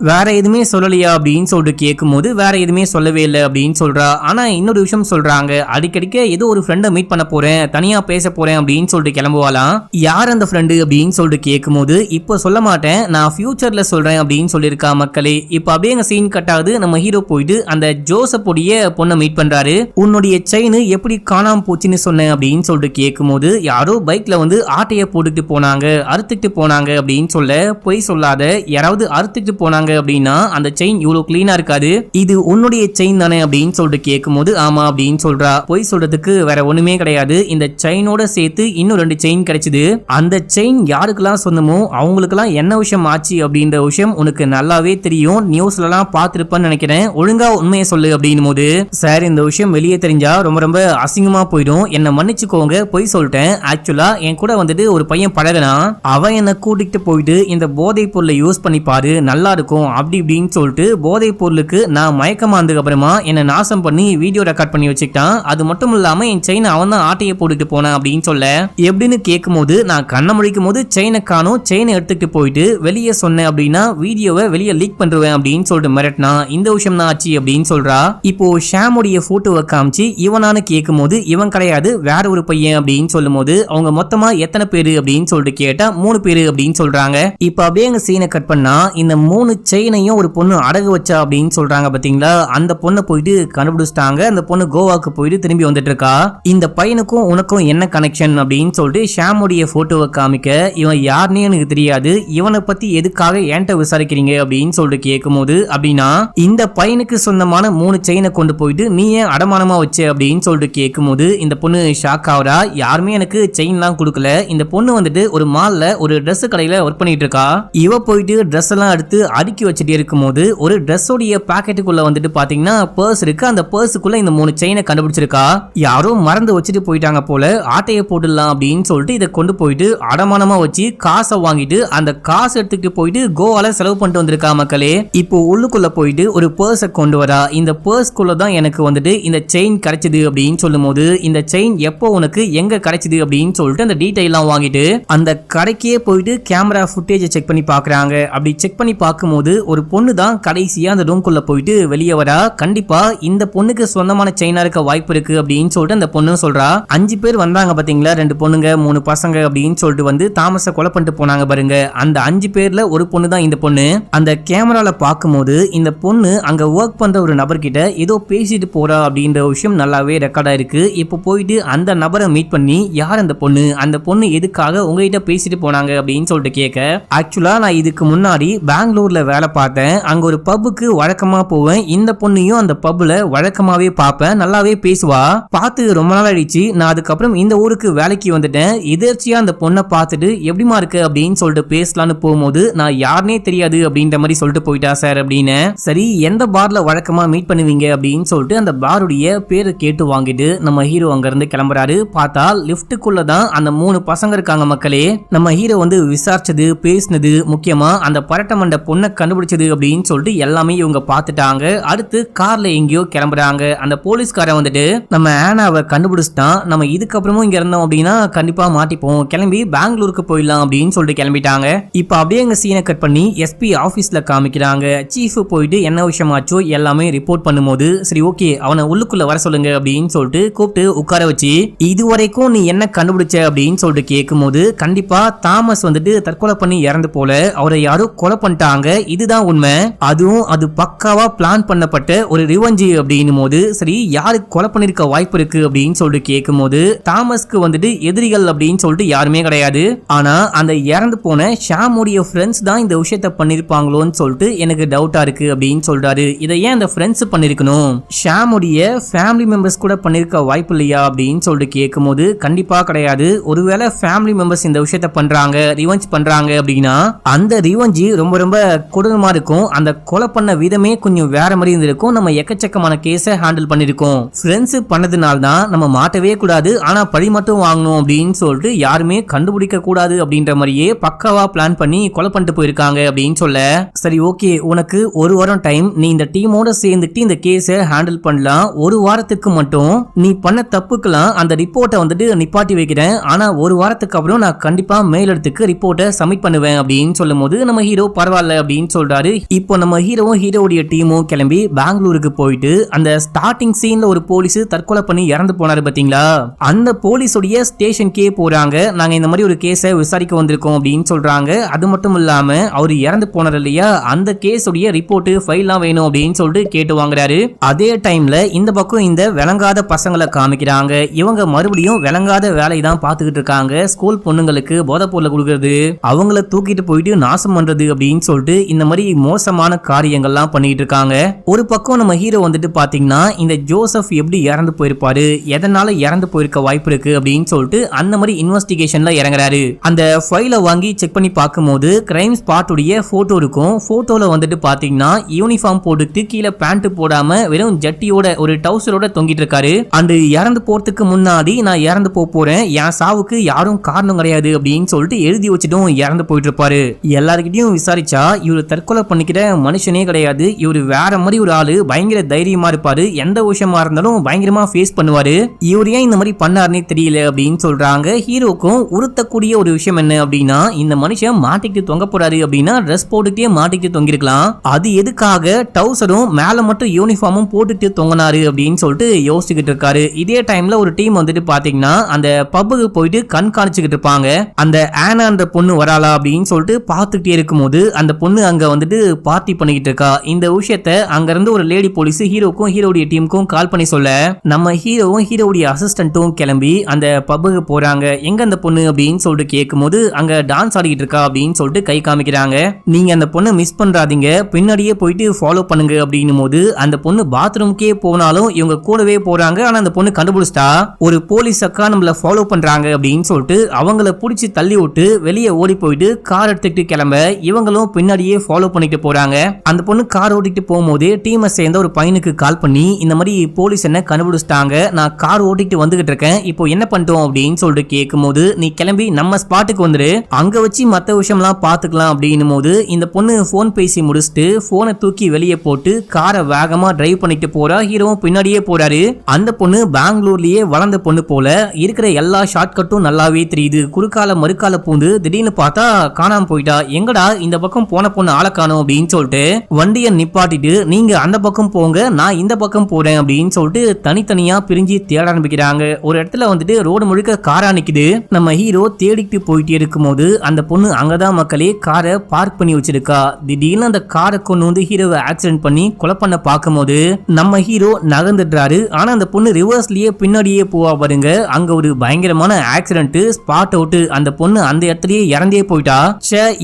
வேற எதுவுமே சொல்லலையா அப்படின்னு சொல்லிட்டு கேட்கும் போது வேற எதுவுமே சொல்லவே இல்லை அப்படின்னு சொல்றா. ஆனா இன்னொரு விஷயம் சொல்றாங்க, அடிக்கடிக்க ஏதோ ஒரு ஃப்ரெண்டை மீட் பண்ண போறேன், தனியா பேச போறேன் அப்படின்னு சொல்லிட்டு கிளம்புவாளாம். யார் அந்த ஃப்ரெண்டு அப்படின்னு சொல்லிட்டு கேட்கும் போது இப்போ சொல்ல மாட்டேன், நான் ஃபியூச்சர்ல சொல்றேன் அப்படின்னு சொல்லியிருக்கா மக்களே. இப்போ அப்படியே எங்க சீன் கட் ஆகுது. நம்ம ஹீரோ போயிட்டு அந்த ஜோசப்புடைய பொண்ணை மீட் பண்றாரு. உன்னுடைய செயின் எப்படி காணாம போச்சுன்னு சொன்னேன் அப்படின்னு சொல்லிட்டு கேட்கும் போது, யாரோ பைக்ல வந்து ஆட்டைய போட்டுட்டு போனாங்க, அறுத்துட்டு போனாங்க அப்படின்னு சொல்ல, பொய் சொல்லாத, யாராவது அறுத்துட்டு போனாங்க அப்படின்னா அந்த செயின் இவ்வளவு கிளீனா இருக்காது, இது உன்னுடைய செயின் தானே அப்படின்னு சொல்லிட்டு கேட்கும் போது ஆமா அப்படின்னு சொல்றா. பொய் சொல்றதுக்கு வேற ஒண்ணுமே கிடையாது, இந்த செயினோட சேர்த்து இன்னும் 2 செயின் கிடைச்சது. அந்த செயின் யாருக்கெல்லாம் சொந்தமோ அவங்களுக்கெல்லாம் என்ன விஷயம் ஆச்சு அப்படின்ற விஷயம் உனக்கு நல்லாவே தெரியும், நியூஸ்ல எல்லாம் பார்த்திருப்பேன்னு நினைக்கிறேன், ஒழுங்கா உண்மையை சொல்லு அப்படின்னும் போது, சார் இந்த விஷயம் வெளியே தெரிஞ்சா ரொம்ப ரொம்ப அசிங்கமா போயிடும், என்ன மன்னிச்சுக்கோங்க, பொய் சொல்லிட்டேன், ஆக்சுவலா என் கூட வந்துட்டு ஒரு பையன் பழகனா, அவன் என்ன கூட்டிட்டு போயிட்டு இந்த போதை பொருளை யூஸ் பண்ணி பாரு நல்லா இருக்கும் அப்படி இப்படின்னு சொல்லிட்டு போதை பொருளுக்கு நான் மயக்கமா இருந்ததுக்கு அப்புறமா என்ன நாசம் பண்ணி வீடியோ ரெக்கார்ட் பண்ணி வச்சுக்கிட்டான். அது மட்டும் இல்லாம என் செயினை அவன் தான் ஆட்டையை போட்டுட்டு போனான் அப்படின்னு சொல்ல, எப்படின்னு கேட்கும் போது நான் கண்ணை முடிக்கும் போது செயினை காணும், செயினை எடுத்துட்டு போயிட்டு வெளியே சொன்னேன் அப்படின்னா வீடியோவை வெளியே லீக் பண்ணுவேன் அப்படின்னு சொல்லிட்டு மிரட்டினா, இந்த விஷயம் தான் ஆச்சு அப்படின்னு சொல்றா. இப்போ ஷாமுடைய போட்டோவை காமிச்சு இவனானு கேட்கும் போது இவன் கிடையாது வேற ஒரு பையன் அப்படின்னு சொல்லும் போது, அவங்க மொத்தமா எத்தனை பேரு அப்படின்னு சொல்லிட்டு கேட்டா 3 பேரு அப்படின்னு சொல்றாங்க. இப்ப அப்படியே எங்க சீனை கட் பண்ணா, இந்த 3 செயினையும் ஒரு பொண்ணு அடகு வச்சா அப்படின்னு சொல்றாங்க பாத்தீங்களா, அந்த பொண்ணை போயிட்டு கண்டுபிடிச்சிட்டாங்க. அந்த பொண்ணு கோவாக்கு போயிட்டு திரும்பி வந்துட்டு இருக்கா. இந்த பையனுக்கும் உனக்கும் என்ன கனெக்ஷன் அப்படின்னு சொல்லிட்டு ஷாமுடைய போட்டோவை காமிக்க, இவன் யாருன்னே எனக்கு தெரியாது, இவனை பத்தி எதுக்காக என்கிட்ட விசாரிக்கிறீங்க அப்படின்னு சொல்லிட்டு கேட்கும் போது, அப்படின்னா இந்த பையனுக்கு சொந்தமான 3 செயினை கொண்டு போயிட்டு நீ ஏன் அடமானமா வச்ச அப்படின்னு சொல்லிட்டு கேட்கும் போது இந்த பொண்ணு ஷாக் ஆகுறா. யாருமே எனக்கு செயின்லாம் கொடுக்கல, இந்த பொண்ணு வந்துட்டு ஒரு மால்ல ஒரு Dress கடையில ஒர்க் பண்ணிட்டு இருக்கா, இவ போயிட்டு Dress எல்லாம் எடுத்து அடுக்கி வச்சுட்டே இருக்கும் போது ஒரு Dress-உடைய பாக்கெட்டுக்குள்ள வந்துட்டு பாத்தீங்கன்னா பர்ஸ் இருக்கு, அந்த பர்ஸுக்குள்ள இந்த 3 செயினை கண்டுபிடிச்சிருக்கா. யாரோ மறந்து வச்சுட்டு போயிட்டாங்க போல, ஆட்டையை போட்டுடலாம் அப்படின்னு சொல்லிட்டு இதை கொண்டு போயிட்டு அடமானமா வச்சு காசை வாங்கிட்டு அந்த காசு எடுத்துட்டு போயிட்டு கோவால செலவு பண்ணிட்டு வந்திருக்கா மக்களே. இப்போ உள்ளுக்குள்ள போயிட்டு ஒரு பர்ஸை கொண்டு வரா. இந்த பர்ஸ்குள்ள தான் எனக்கு வந்துட்டு இந்த செயின் கிடைச்சது அப்படின்னு சொல்லும் போது, இந்த செயின் எப்போ உனக்கு எங்க கிடைச்சது அப்படின்னு சொல்லிட்டு அந்த டீடைல்லாம் வாங்கிட்டு அந்த கடைக்கே போயிட்டு கேமரா ஃபுட்டேஜை செக் பண்ணி பாக்குறாங்க. அப்படி செக் பண்ணி பார்க்கும்போது ஒரு பொண்ணு தான் கடைசியா அந்த ரூம்குள்ள போயிட்டு வெளியே வரா. கண்டிப்பா இந்த பொண்ணுக்கு சொந்தமான செயினா இருக்க வாய்ப்பு இருக்கு அப்படின்னு சொல்லிட்டு அந்த பொண்ணு சொல்றா. 5 பேர் வந்தாங்க பாத்தீங்களா, 2 பொண்ணுங்க 3 பசங்க அப்படின்னு சொல்லிட்டு வந்து தாமஸை கொலை பண்ணிட்டு போனாங்க பாருங்க, அந்த 5 பேர்ல ஒரு பொண்ணு தான் இந்த பொண்ணு. அந்த கேமரால பார்க்கும்போது இந்த பொண்ணு அங்க ஒர்க் பண்ற ஒரு நபர்கிட்ட ஏதோ பேசிட்டு போறா அப்படின்ற விஷயம் நல்லாவே ரெக்கார்ட் ஆயிருக்கு. இப்போ போயிட்டு அந்த நபரை மீட் பண்ணி, யார் அந்த பொண்ணு எதுக்காக உங்ககிட்ட பேசிட்டு போனாங்க அப்படின்னு சொல்லிட்டு கேட்க, ஆக்சுவலா நான் இதுக்கு முன்னாடி பெங்களூர்ல வேலை பார்த்தேன், அங்க ஒரு பப்புக்கு வழக்கமா போவேன், இந்த பொண்ணையும் அந்த பப்ல வழக்கமாவே பார்ப்பேன், நல்லாவே பேசுவா, பார்த்து ரொம்ப நாள் ஆயிடுச்சு, நான் அதுக்கப்புறம் இந்த ஊருக்கு வேலைக்கு வந்துட்டேன், எதிர்ச்சியா அந்த பொண்ணை பார்த்துட்டு எப்படிமா இருக்கு அப்படின்னு சொல்லிட்டு பேசலான்னு போகும்போது நான் யாருனே தெரியாது அப்படின்ற மாதிரி சொல்லிட்டு போயிட்டா சார் அப்படின்னு. சரி எந்த பார்ல வழக்கமா மீட் பண்ணுவீங்க அப்படின்னு சொல்லிட்டு அந்த பாருடைய பேரை கேட்டு வாங்கிட்டு நம்ம ஹீரோ அங்க இருந்து கிளம்புறாரு. பார்த்தா லிப்டுக்குள்ள தான் அந்த 3 பசங்க இருக்காங்க மக்களே. நம்ம ஹீரோ வந்து விசாரிச்சது, பேசினது, முக்கியமா அந்த பரட்டமண்ட பொண்ணை கண்டுபிடிச்சது அப்படின்னு சொல்லிட்டு எல்லாமே இவங்க பார்த்துட்டாங்க. அடுத்து கார்ல எங்கேயோ கிளம்புறாங்க. அந்த போலீஸ்காரன் வந்துட்டு நம்ம ஆனாவை கண்டுபிடிச்சிட்டான், நம்ம இதுக்கப்புறமும் இங்க இருந்தோம் அப்படின்னா கண்டிப்பா மாட்டிப்போம், கிளம்பி பெங்களூருக்கு போயிடலாம் அப்படின்னு சொல்லிட்டு கிளம்பிட்டாங்க. இப்ப அப்படியே எங்க சீனை கட் பண்ணி எஸ்பி ஆபீஸ்ல காமிக்கிறாங்க. சீஃப் போயிட்டு என்ன விஷயமாச்சோ எல்லாமே ரிப்போர்ட் பண்ணும்போது, சரி ஓகே அவனை உள்ளுக்குள்ள வர சொல்லுங்க அப்படின்னு சொல்லிட்டு கூப்பிட்டு உட்கார வச்சு, இதுவரைக்கும் நீ என்ன கண்டுபிடிச்ச அப்படின்னு சொல்லிட்டு கேட்கும் போது, கண்டிப்பா தாமஸ் வந்துட்டு தற்கொலை பண்ணி இறந்து போல, அவரை யாரும் கொலை பண்ணிட்டாங்க, இதுதான் உண்மை, அதுவும் அது பக்காவா பிளான் பண்ணப்பட்ட ஒரு ரிவெஞ்ச் அப்படின்னும் போது, சரி யாருக்கு கொலை பண்ணிருக்க வாய்ப்பு இருக்கு அப்படின்னு சொல்லிட்டு கேட்கும் போது, தாமஸ்க்கு வந்துட்டு எதிரிகள் அப்படின்னு சொல்லிட்டு யாருமே கிடையாது, ஆனா அந்த இறந்து போன ஷாமுடைய ஃப்ரெண்ட்ஸ் தான் இந்த விஷயத்த பண்ணிருப்பாங்களோன்னு சொல்லிட்டு எனக்கு டவுட்டா இருக்கு அப்படின்னு சொல்றாரு. இதை ஏன் அந்த ஃப்ரெண்ட்ஸ் பண்ணிருக்கணும், ஷாமுடைய ஃபேமிலி மெம்பர்ஸ் கூட பண்ணிருக்க வாய்ப்பு இல்லையா அப்படின்னு சொல்லிட்டு கேட்கும் போது, கண்டிப்பா கிடையாது, ஒருவேளை ஃபேமிலி மெம்பர்ஸ் இந்த விஷயத்த பண்றாங்க, ரிவெஞ்ச் பண்றாங்க அப்படின்னா அந்த ரிவெஞ்ச் ரொம்ப ரொம்ப கொடூரமா இருக்கும், அந்த கொலை பண்ண விதமே கொஞ்சம் வேற மாதிரி இருந்திருக்கும், நம்ம எக்கச்சக்கமான கேஸை ஹேண்டில் பண்ணிருக்கோம், ஃப்ரெண்ட்ஸ் பண்ணதுனால தான் நம்ம மாட்டவே கூடாது, ஆனா பழி மட்டும் வாங்கணும் அப்படின்னு சொல்லிட்டு யாருமே கண்டுபிடிக்க கூடாது அப்படின்ற மாதிரியே பக்காவா பிளான் பண்ணி கொலை பண்ணிட்டு போயிருக்காங்க அப்படின்னு சொல்ல, சரி ஓகே உனக்கு 1 வாரம் டைம், நீ இந்த டீமோட சேர்ந்துட்டு இந்த கேஸை ஹேண்டில் பண்ணலாம், 1 வாரத்துக்கு மட்டும் நீ பண்ண தப்புக்கு கொடுக்கலாம், அந்த ரிப்போர்ட்டை வந்துட்டு நிப்பாட்டி வைக்கிறேன், ஆனா ஒரு வாரத்துக்கு அப்புறம் நான் கண்டிப்பா மேலிடத்துக்கு ரிப்போர்ட்டை சப்மிட் பண்ணுவேன் அப்படின்னு சொல்லும் போது நம்ம ஹீரோ பரவாயில்ல அப்படின்னு சொல்றாரு. இப்போ நம்ம ஹீரோவும் ஹீரோடைய டீமும் கிளம்பி பெங்களூருக்கு போயிட்டு அந்த ஸ்டார்டிங் சீன்ல ஒரு போலீஸ் தற்கொலை பண்ணி இறந்து போனாரு பாத்தீங்களா, அந்த போலீஸோடைய ஸ்டேஷனுக்கே போறாங்க. நாங்க இந்த மாதிரி ஒரு கேஸை விசாரிக்க வந்திருக்கோம் அப்படின்னு சொல்றாங்க. அது மட்டும் இல்லாம அவர் இறந்து போனார் இல்லையா, அந்த கேஸோடைய ரிப்போர்ட் ஃபைல்லாம் வேணும் அப்படின்னு சொல்லிட்டு கேட்டு வாங்குறாரு. அதே டைம்ல இந்த பக்கம் இந்த விளங்காத பசங்களை காமிக்கிறாங்க. இவங்க மறுபடியும் விளங்காத வேலை தான் பார்த்துக்கிட்டு இருக்காங்க. ஸ்கூல் பொண்ணுங்களுக்கு போதை பொருளை கொடுக்கறது, அவங்கள தூக்கிட்டு போயிட்டு நாசம் பண்றது அப்படின்னு சொல்லிட்டு இந்த மாதிரி மோசமான காரியங்கள்லாம் பண்ணிட்டு இருக்காங்க. ஒரு பக்கம் நம்ம ஹீரோ வந்துட்டு பாத்தீங்கன்னா இந்த ஜோசப் எப்படி இறந்து போயிருப்பாரு, எதனால இறந்து போயிருக்க வாய்ப்பு இருக்கு அப்படின்னு சொல்லிட்டு அந்த மாதிரி இன்வெஸ்டிகேஷன்ல இறங்குறாரு. அந்த ஃபைலை வாங்கி செக் பண்ணி பார்க்கும்போது கிரைம் ஸ்பாட்டுடைய போட்டோ இருக்கும். போட்டோல வந்துட்டு பாத்தீங்கன்னா யூனிஃபார்ம் போட்டுட்டு கீழே பேண்ட் போடாம வெறும் ஜட்டியோட ஒரு டவுசரோட தொங்கிட்டு இருக்காரு. அண்ட் இறந்து போறதுக்கு முன்னாடி நான் இறந்து போறேன், என் சாவுக்கு யாரும் காரணம் கிடையாது அப்படின்னு சொல்லிட்டு எழுதி வச்சுட்டும் இறந்து போயிட்டு இருப்பாரு. எல்லாருக்கிட்டையும் விசாரிச்சா இவரு தற்கொலை பண்ணிக்கிற மனுஷனே கிடையாது, இவரு வேற மாதிரி ஒரு ஆளு, பயங்கர தைரியமா இருப்பாரு, எந்த விஷயமா இருந்தாலும் பயங்கரமா ஃபேஸ் பண்ணுவாரு, இவரு ஏன் இந்த மாதிரி பண்ணாருன்னே தெரியல அப்படின்னு சொல்றாங்க. ஹீரோக்கும் உறுத்தக்கூடிய ஒரு விஷயம் என்ன அப்படின்னா, இந்த மனுஷன் மாட்டிக்கிட்டு தொங்க போறாரு அப்படின்னா ட்ரெஸ் போட்டுக்கிட்டே மாட்டிக்கிட்டு தொங்கிருக்கலாம், அது எதுக்காக டவுசரும் மேல மட்டும் யூனிஃபார்மும் போட்டுட்டு தொங்கினாரு அப்படின்னு சொல்லிட்டு யோசிச்சுக்கிட்டு இருக்காரு. இதே டைம்ல ஒரு டீம் வந்துட்டு பாத்தீங்கன்னா அந்த பப்புக்கு போயிட்டு கண்காணிச்சுக்கிட்டு இருப்பாங்க. அந்த ஆனான்ற பொண்ணு வராளா அப்படின்னு சொல்லிட்டு பார்த்துக்கிட்டே இருக்கும்போது அந்த பொண்ணு அங்க வந்துட்டு பார்ட்டி பண்ணிக்கிட்டு இருக்கா. இந்த விஷயத்த அங்க இருந்து ஒரு லேடி போலீஸ் ஹீரோக்கும் ஹீரோடைய டீமுக்கும் கால் பண்ணி சொல்ல நம்ம ஹீரோவும் ஹீரோடைய அசிஸ்டன்ட்டும் கிளம்பி அந்த பப்புக்கு போறாங்க. எங்க அந்த பொண்ணு அப்படின்னு சொல்லிட்டு கேட்கும்போது அங்க டான்ஸ் ஆடிக்கிட்டு இருக்கா அப்படின்னு சொல்லிட்டு கை காமிக்கிறாங்க. நீங்க அந்த பொண்ணை மிஸ் பண்றாதீங்க, பின்னாடியே போயிட்டு ஃபாலோ பண்ணுங்க அப்படின்னும் போது அந்த பொண்ணு பாத்ரூம்க்கே போனாலும் இவங்க கூடவே போறாங்க. ஆனா அந்த பொண்ணு கண்டுபிடிச்சிட்டா ஒரு போலீஸ் அக்கா நம்மள ஃபாலோ பண்றாங்க அப்படின்னு சொல்லிட்டு அவங்கள புடிச்சு தள்ளி விட்டு வெளியே ஓடி போயிட்டு கார் எடுத்துக்கிட்டு கிளம்ப இவங்களும் பின்னாடியே ஃபாலோ பண்ணிட்டு போறாங்க. அந்த பொண்ணு கார் ஓட்டிட்டு போகும்போது டீமை சேர்ந்த ஒரு பையனுக்கு கால் பண்ணி இந்த மாதிரி போலீஸ் என்ன கண்டுபிடிச்சிட்டாங்க, நான் கார் ஓட்டிட்டு வந்துகிட்டு இருக்கேன், இப்போ என்ன பண்ணிட்டோம் அப்படின்னு சொல்லிட்டு கேட்கும்போது நீ கிளம்பி நம்ம ஸ்பாட்டுக்கு வந்துரு, அங்க வச்சு மத்த விஷயம்லாம் பாத்துக்கலாம் அப்படின்னும் போது இந்த பொண்ணு போன் பேசி முடிச்சுட்டு போனை தூக்கி வெளியே போட்டு காரை வேகமா டிரைவ் பண்ணிட்டு போறா. ஹீரோவும் பின்னாடியே போறாரு. அந்த பொண்ணு பெங்களூர்லயே வளர்ந்த பொண்ணு போல இருக்கிற எல்லா ஷார்ட்கட்டும் நல்லாவே தெரியுது. குறுக்கால மறுக்கால பூந்து திடீர்னு பார்த்தா காணாம போயிட்டா. எங்கடா இந்த பக்கம் போன பொண்ணு ஆள காணோம் அப்படின்னு சொல்லிட்டு வண்டியை நிப்பாட்டிட்டு நீங்க அந்த பக்கம் போங்க, நான் இந்த பக்கம் போறேன் அப்படின்னு சொல்லிட்டு தனித்தனியா பிரிஞ்சு தேட ஆரம்பிக்கிறாங்க. ஒரு இடத்துல வந்துட்டு ரோடு முழுக்க காரா நிக்குது. நம்ம ஹீரோ தேடிட்டு போயிட்டே இருக்கும்போது அந்த பொண்ணு அங்கதான் மக்களே காரை பார்க் பண்ணி வச்சிருக்கா. திடீர்னு அந்த காரை கொண்டு வந்து ஹீரோவை ஆக்சிடென்ட் பண்ணி கொலை பண்ண பார்க்கும்போது நம்ம ஹீரோ நகர்ந்துடுறாரு. ஆனா அந்த பொண்ணு ரிவர்ஸ்லயே பின்னாடியே போவா பாருங்க. அங்க ஒரு பயங்கரமான ஆக்சிடென்ட், ஸ்பாட் அவுட், அந்த பொண்ணு அந்த இடத்துலயே இறந்தே போயிட்டா.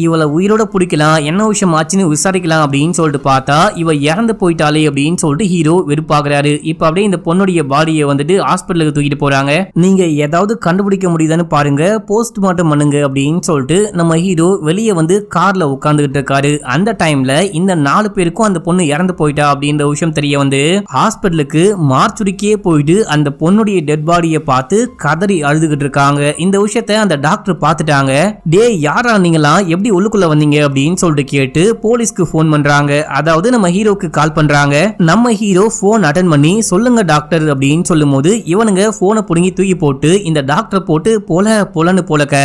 இவளை உயிரோட பிடிக்கலாம், என்ன விஷயம் ஆச்சுன்னு விசாரிக்கலாம் அப்படின்னு சொல்லிட்டு பார்த்தா இவ இறந்து போயிட்டாலே அப்படின்னு சொல்லிட்டு ஹீரோ வெறுப்பாகிறாரு. இப்ப அப்படியே இந்த பொண்ணுடைய பாடியை வந்துட்டு ஹாஸ்பிட்டலுக்கு தூக்கிட்டு போறாங்க. நீங்க ஏதாவது கண்டுபிடிக்க முடியுதான்னு பாருங்க, போஸ்ட்மார்ட்டம் பண்ணுங்க அப்படின்னு சொல்லிட்டு நம்ம ஹீரோ வெளியே வந்து கார்ல உட்கார்ந்துகிட்டு இருக்காரு. அந்த டைம்ல இந்த 4 பேருக்கும் அந்த பொண்ணு இறந்து போயிட்டா அப்படின்ற விஷயம் தெரிய வந்து ஹாஸ்பிட்டலுக்கு மார்ச்சுரிக்கே போயிட்டு அந்த பொண்ணுடைய டெட் பாடியை பார்த்து கதறி அழுதுகிட்டு இருக்காங்க. இந்த விஷயத்த அந்த டாக்டர் பார்த்துட்டாங்க. டே யாரா நீங்களா, எப்படி உள்ளுக்குள்ள வந்தீங்க அப்படின்னு சொல்லிட்டு கேட்டு போலீஸ்க்கு போன் பண்றாங்க. அதாவது நம்ம ஹீரோக்கு கால் பண்றாங்க. நம்ம ஹீரோ போன் அட்டெண்ட் பண்ணி சொல்லுங்க டாக்டர் அப்படின்னு சொல்லும் போது இவனுங்க போனை புடுங்கி தூக்கி போட்டு இந்த டாக்டர் போட்டு பொலன்னு போலக்க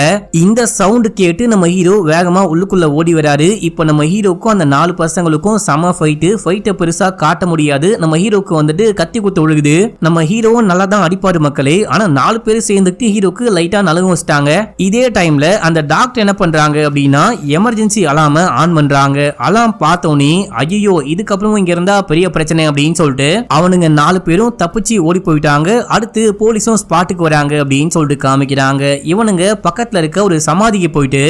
இந்த சவுண்ட் கேட்டு நம்ம ஹீரோ வேகமா உள்ளுக்குள்ள ஓடி வராரு. இப்ப நம்ம ஹீரோக்கும் அந்த 4 பசங்களுக்கும் சம ஃபைட்டை பெருசா காட்ட முடியாது. நம்ம ஹீரோக்கு வந்துட்டு கத்தி குத்து ஒழுகுது. நம்ம ஹீரோவும் நல்லா தான் அடிப்பாரு மக்களே, ஆனா 4 பேர் சேர்ந்துட்டு ஹீரோக்கு லைட்டா நலங்கு வச்சிட்டாங்க. இதே டைம்ல அந்த டாக்டர் என்ன பண்றாங்க அப்படின்னா எமர்ஜென்சி அலாம ஆன் பண்றாங்க. அலாம் பார்த்தோன்னே ஐயோ இதுக்கப்புறமும் இங்க இருந்தா பெரிய பிரச்சனை அப்படின்னு சொல்லிட்டு அவனுங்க 4 பேரும் தப்பிச்சு ஓடி போயிட்டாங்க. அடுத்து போலீஸும் ஸ்பாட்டுக்கு வராங்க அப்படின்னு சொல்லிட்டு காமிக்கிறாங்க. இவனுங்க பக்கத்துல இருக்க ஒரு சமாதிக்கு போயிட்டு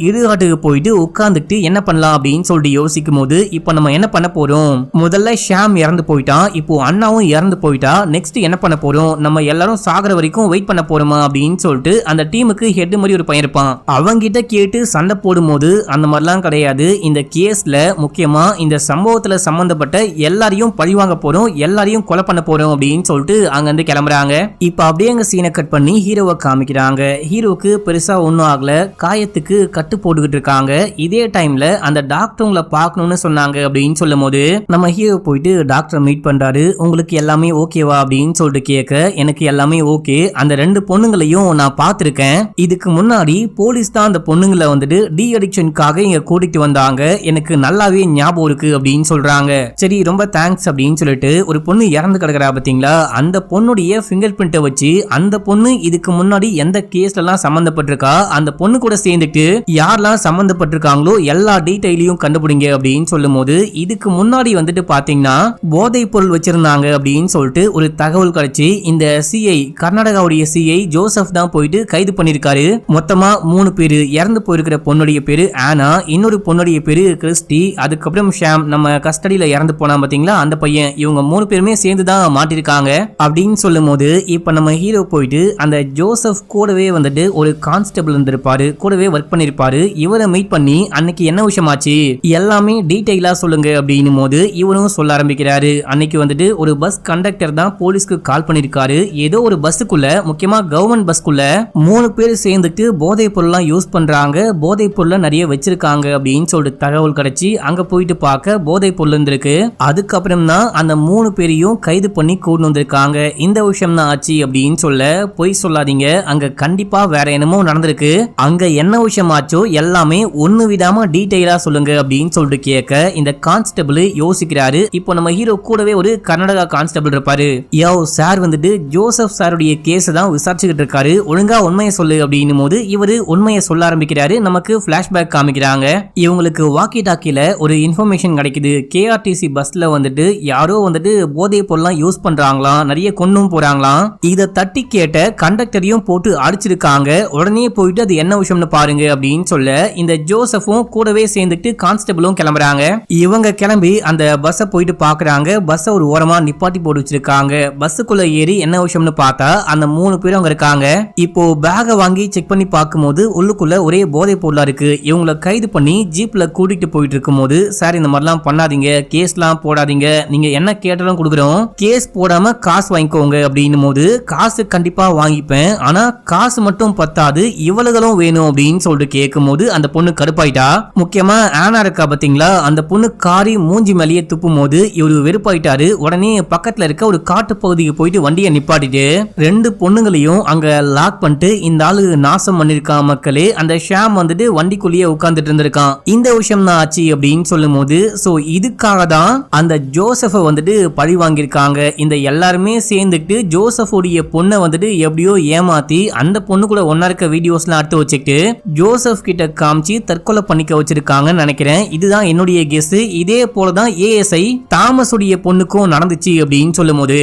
இடுகாட்டுக்கு போயிட்டு உட்கார்ந்துட்டு என்ன பண்ணலாம் அப்படின்னு சொல்லிட்டு யோசிக்கும் போது இப்ப நம்ம என்ன பண்ண போறோம், முதல்ல ஷாம் இறந்து போயிட்டான், இப்போ அண்ணாவும் இறந்து போயிட்டா, நெக்ஸ்ட் என்ன பண்ண போறோம், நம்ம எல்லாரும் சாகர வரைக்கும் வெயிட் பண்ண போறோமா அப்படின்னு சொல்லிட்டு அந்த டீமுக்கு ஹெட் மாதிரி ஒரு பையன் இருப்பான். அவங்கிட்ட கேட்டு சண்டை போடும் போது அந்த மாதிரிலாம் கிடையாது, இந்த கேஸ்ல முக்கியமா இந்த சம்பவத்துல சம்பந்தப்பட்ட எல்லாரையும் பழிவாங்க போறோம், எல்லாரையும் கொலை பண்ண போறோம் அப்படின்னு சொல்லிட்டு அங்க இருந்து கிளம்புறாங்க. இப்ப அப்படியே அங்க சீனை கட் பண்ணி ஹீரோவை காமிக்கிறாங்க. ஹீரோக்கு பெருசா ஒன்னும் ஆகல, காயத்துக்கு கட்டு போட்டுக்கிட்டு இருக்காங்க. இதே டைம்ல அந்த டாக்டர் உங்களை பார்க்கணும்னு சொன்னாங்க அப்படின்னு சொல்லும் போது நம்ம ஹீரோ போயிட்டு டாக்டர் மீட் பண்றாரு. உங்களுக்கு எல்லாமே ஓகேவா அப்படின்னு சொல்லிட்டு கேட்க கேட்க எனக்கு எல்லாமே ஓகே, அந்த 2 பொண்ணுங்களையும் நான் பார்த்திருக்கேன், இதுக்கு முன்னாடி போலீஸ் தான் அந்த பொண்ணுங்களை வந்துட்டு டி அடிக்ஷனுக்காக இங்க கூட்டிட்டு வந்தாங்க, எனக்கு நல்லாவே ஞாபகம் இருக்கு அப்படின்னு சொல்றாங்க. சரி ரொம்ப தேங்க்ஸ் அப்படின்னு சொல்லிட்டு ஒரு பொண்ணு இறந்து கிடக்குறா பாத்தீங்களா, அந்த பொண்ணுடைய ஃபிங்கர் பிரிண்ட்டை வச்சு அந்த பொண்ணு இதுக்கு முன்னாடி எந்த கேஸ்ல எல்லாம் சம்பந்தப்பட்டிருக்கா, அந்த பொண்ணு கூட சேர்ந்துட்டு யாரெல்லாம் சம்பந்தப்பட்டிருக்காங்களோ எல்லா டீடைலையும் கண்டுபிடிங்க அப்படின்னு சொல்லும் போது இதுக்கு முன்னாடி வந்துட்டு பாத்தீங்கன்னா போதை பொருள் வச்சிருந்தாங்க அப்படின்னு சொல்லிட்டு ஒரு தகவல் கிடைச்சி இந்த சிஐ கர்நாடகாவுடைய சிஐ ஜோசப் தான் போயிட்டு கைது பண்ணிருக்காரு. மொத்தமா 3 பேரு, இறந்து போயிருக்கிற பொண்ணுடைய பேரு ஆனா, இன்னொரு பொண்ணுடைய பேரு கிறிஸ்டி, அதுக்கப்புறம் ஷாம் நம்ம கஸ்டடியில இறந்து போனா பாத்தீங்களா அந்த பையன், இவங்க 3 பேருமே சேர்ந்து தான் மாட்டிருக்காங்க அப்படின்னு சொல்லும் போது இப்ப நம்ம ஹீரோ போயிட்டு அந்த ஜோசப் கூடவே வந்துட்டு ஒரு கான்ஸ்டபிள் இருந்திருப்பாரு, கூடவே ஒர்க் பண்ணிருப்பாரு, இவரை மீட் பண்ணி அன்னைக்கு என்ன விஷயமாச்சு எல்லாமே டீடைலா சொல்லுங்க அப்படின்னும் போது இவரும் சொல்ல ஆரம்பிக்கிறாரு. அன்னைக்கு வந்துட்டு ஒரு பஸ் கண்டக்டர் தான் போலீஸ்க்கு கால் பண்ணிருக்காரு, ஏதோ ஒரு பஸ்ஸுக்குள்ள முக்கியமா கவர்மெண்ட் பஸ்க்குள்ள 3 பேர் சேர்ந்துட்டு போதை பொருள்லாம் யூஸ் பண்றாங்க, போதை பொருளை நிறைய வச்சிருக்காங்க அப்படின்னு சொல்லிட்டு தகவல் கிடைச்சி அங்க போயிட்டு பார்க்க போதை பொருள் இருந்திருக்கு. அதுக்கப்புறம் தான் அந்த 3 பேரையும் கைது பண்ணி கூட்டு வந்திருக்காங்க. இந்த விஷயம் தான் ஆச்சு அப்படின்னு சொல்ல பொய் சொல்லாதீங்க, அங்க கண்டிப்பா வேற என்னமோ நடந்திருக்கு, அங்க என்ன விஷயம் ஆச்சோ எல்லாமே ஒண்ணு விடாம டீடைலா சொல்லுங்க அப்படின்னு சொல்லிட்டு கேட்க இந்த கான்ஸ்டபிள் யோசிக்கிறாரு. இப்போ நம்ம ஹீரோ கூடவே ஒரு கர்நாடகா கான்ஸ்டபிள் இருப்பாரு. யோ சார் வந்துட்டு ஜோசப் சாருடைய கேஸ் தான் விசாரிச்சுக்கிட்டு இருக்காரு, ஒழுங்கா உண்மையை சொல்லு அப்படின்னும் போது இவரு உண்மையை சொல்ல ஆரம்பிக்கிறாரு. நமக்கு பிளாஷ்பேக் காமிக்கிறாங்க. இவங்களுக்கு வாக்கி டாக்கில ஒரு இன்ஃபர்மேஷன் கிடைக்குது, கேஆர்டிசி பஸ்ல வந்துட்டு யாரோ வந்துட்டு போதை பொருள்லாம் யூஸ் பண்றாங்களாம், நிறைய கொன்னும் போறாங்களாம், இதை தட்டி கேட்ட கண்டக்டரையும் போட்டு அடிச்சிருக்காங்க, உடனே போயிட்டு அது என்ன விஷயம்னு பாருங்க அப்படின்னு சொல்ல இந்த ஜோசப்பும் கூடவே சேர்ந்துட்டு கான்ஸ்டபிளும் கிளம்புறாங்க. இவங்க கிளம்பி அந்த பஸ்ஸை போயிட்டு பாக்குறாங்க, பஸ்ஸை ஒரு ஓரமா நிப்பாட்டி போட்டு வச்சிருக்காங்க. பஸ்ஸுக்குள்ள ஏறி என்ன விஷயம்னு பார்த்தா அந்த 3 பேரும் அங்க இருக்காங்க. இப்போ பேக வாங்கி செக் பண்ணி பார்க்கும்போது உள்ளுக்குள்ள ஒரே போதை பொருளா இருக்கு. இவங்களை கைது பண்ணி ஜீப்ல கூட்டிட்டு போயிட்டு இருக்கும் போது சார் இந்த மாதிரிலாம் பண்ணாதீங்க, கேஸ்லாம் போடாதீங்க, நீங்க என்ன கேட்டாலும் கொடுக்குறோம், கேஸ் போடாம காசு வாங்கிக்கோங்க அப்படின்னும் போது காசு கண்டிப்பா வாங்கிப்பேன், ஆனா காசு மட்டும் பத்தாது இவளுகளும் வேணும் அப்படின்னு சொல்லிட்டு கேட்கும் போது அந்த பொண்ணு கடுப்பாயிட்டா. முக்கியமா ஆனா இருக்கா பாத்தீங்களா, அந்த பொண்ணு காரி மூஞ்சி மேலேயே துப்பும் போது இவரு வெறுப்பாயிட்டாரு. உடனே பக்கத்துல இருக்க ஒரு காட்டு பகுதிக்கு போயிட்டு வண்டியை நிப்பாட்டிட்டு 2 பொண்ணுங்களையும் அங்க லாக் பண்ணிட்டு இந்த ஆளு நாசம் பண்ணிருக்கான் மக்களே, அந்த ஷாம் வந்துட்டு வண்டிக்குள்ளேயே உட்கார்ந்துட்டு இருந்திருக்கான், இந்த விஷயம் தான் ஆச்சு அப்படின்னு சொல்லும் போது சோ இதுக்காக தான் அந்த ஜோசப்பை வந்துட்டு பழி வாங்கியிருக்காங்க. இந்த எல்லாருமே சேர்ந்துட்டு ஜோசப்புடைய பொண்ணை வந்துட்டு எப்படியோ ஏமாத்தி அந்த பொண்ணு கூட ஒன்னா இருக்க வீடியோஸ்லாம் எடுத்து வச்சுக்கிட்டு ஜோசப் கிட்ட காமிச்சு தற்கொலை பண்ணிக்க வச்சிருக்காங்கன்னு நினைக்கிறேன். இதுதான் என்னுடைய கெஸ். இதே போலதான் ஏஎஸ்ஐ தாமஸ் உடைய பொண்ணுக்கும் நடந்துச்சு அப்படின்னு சொல்லும் போது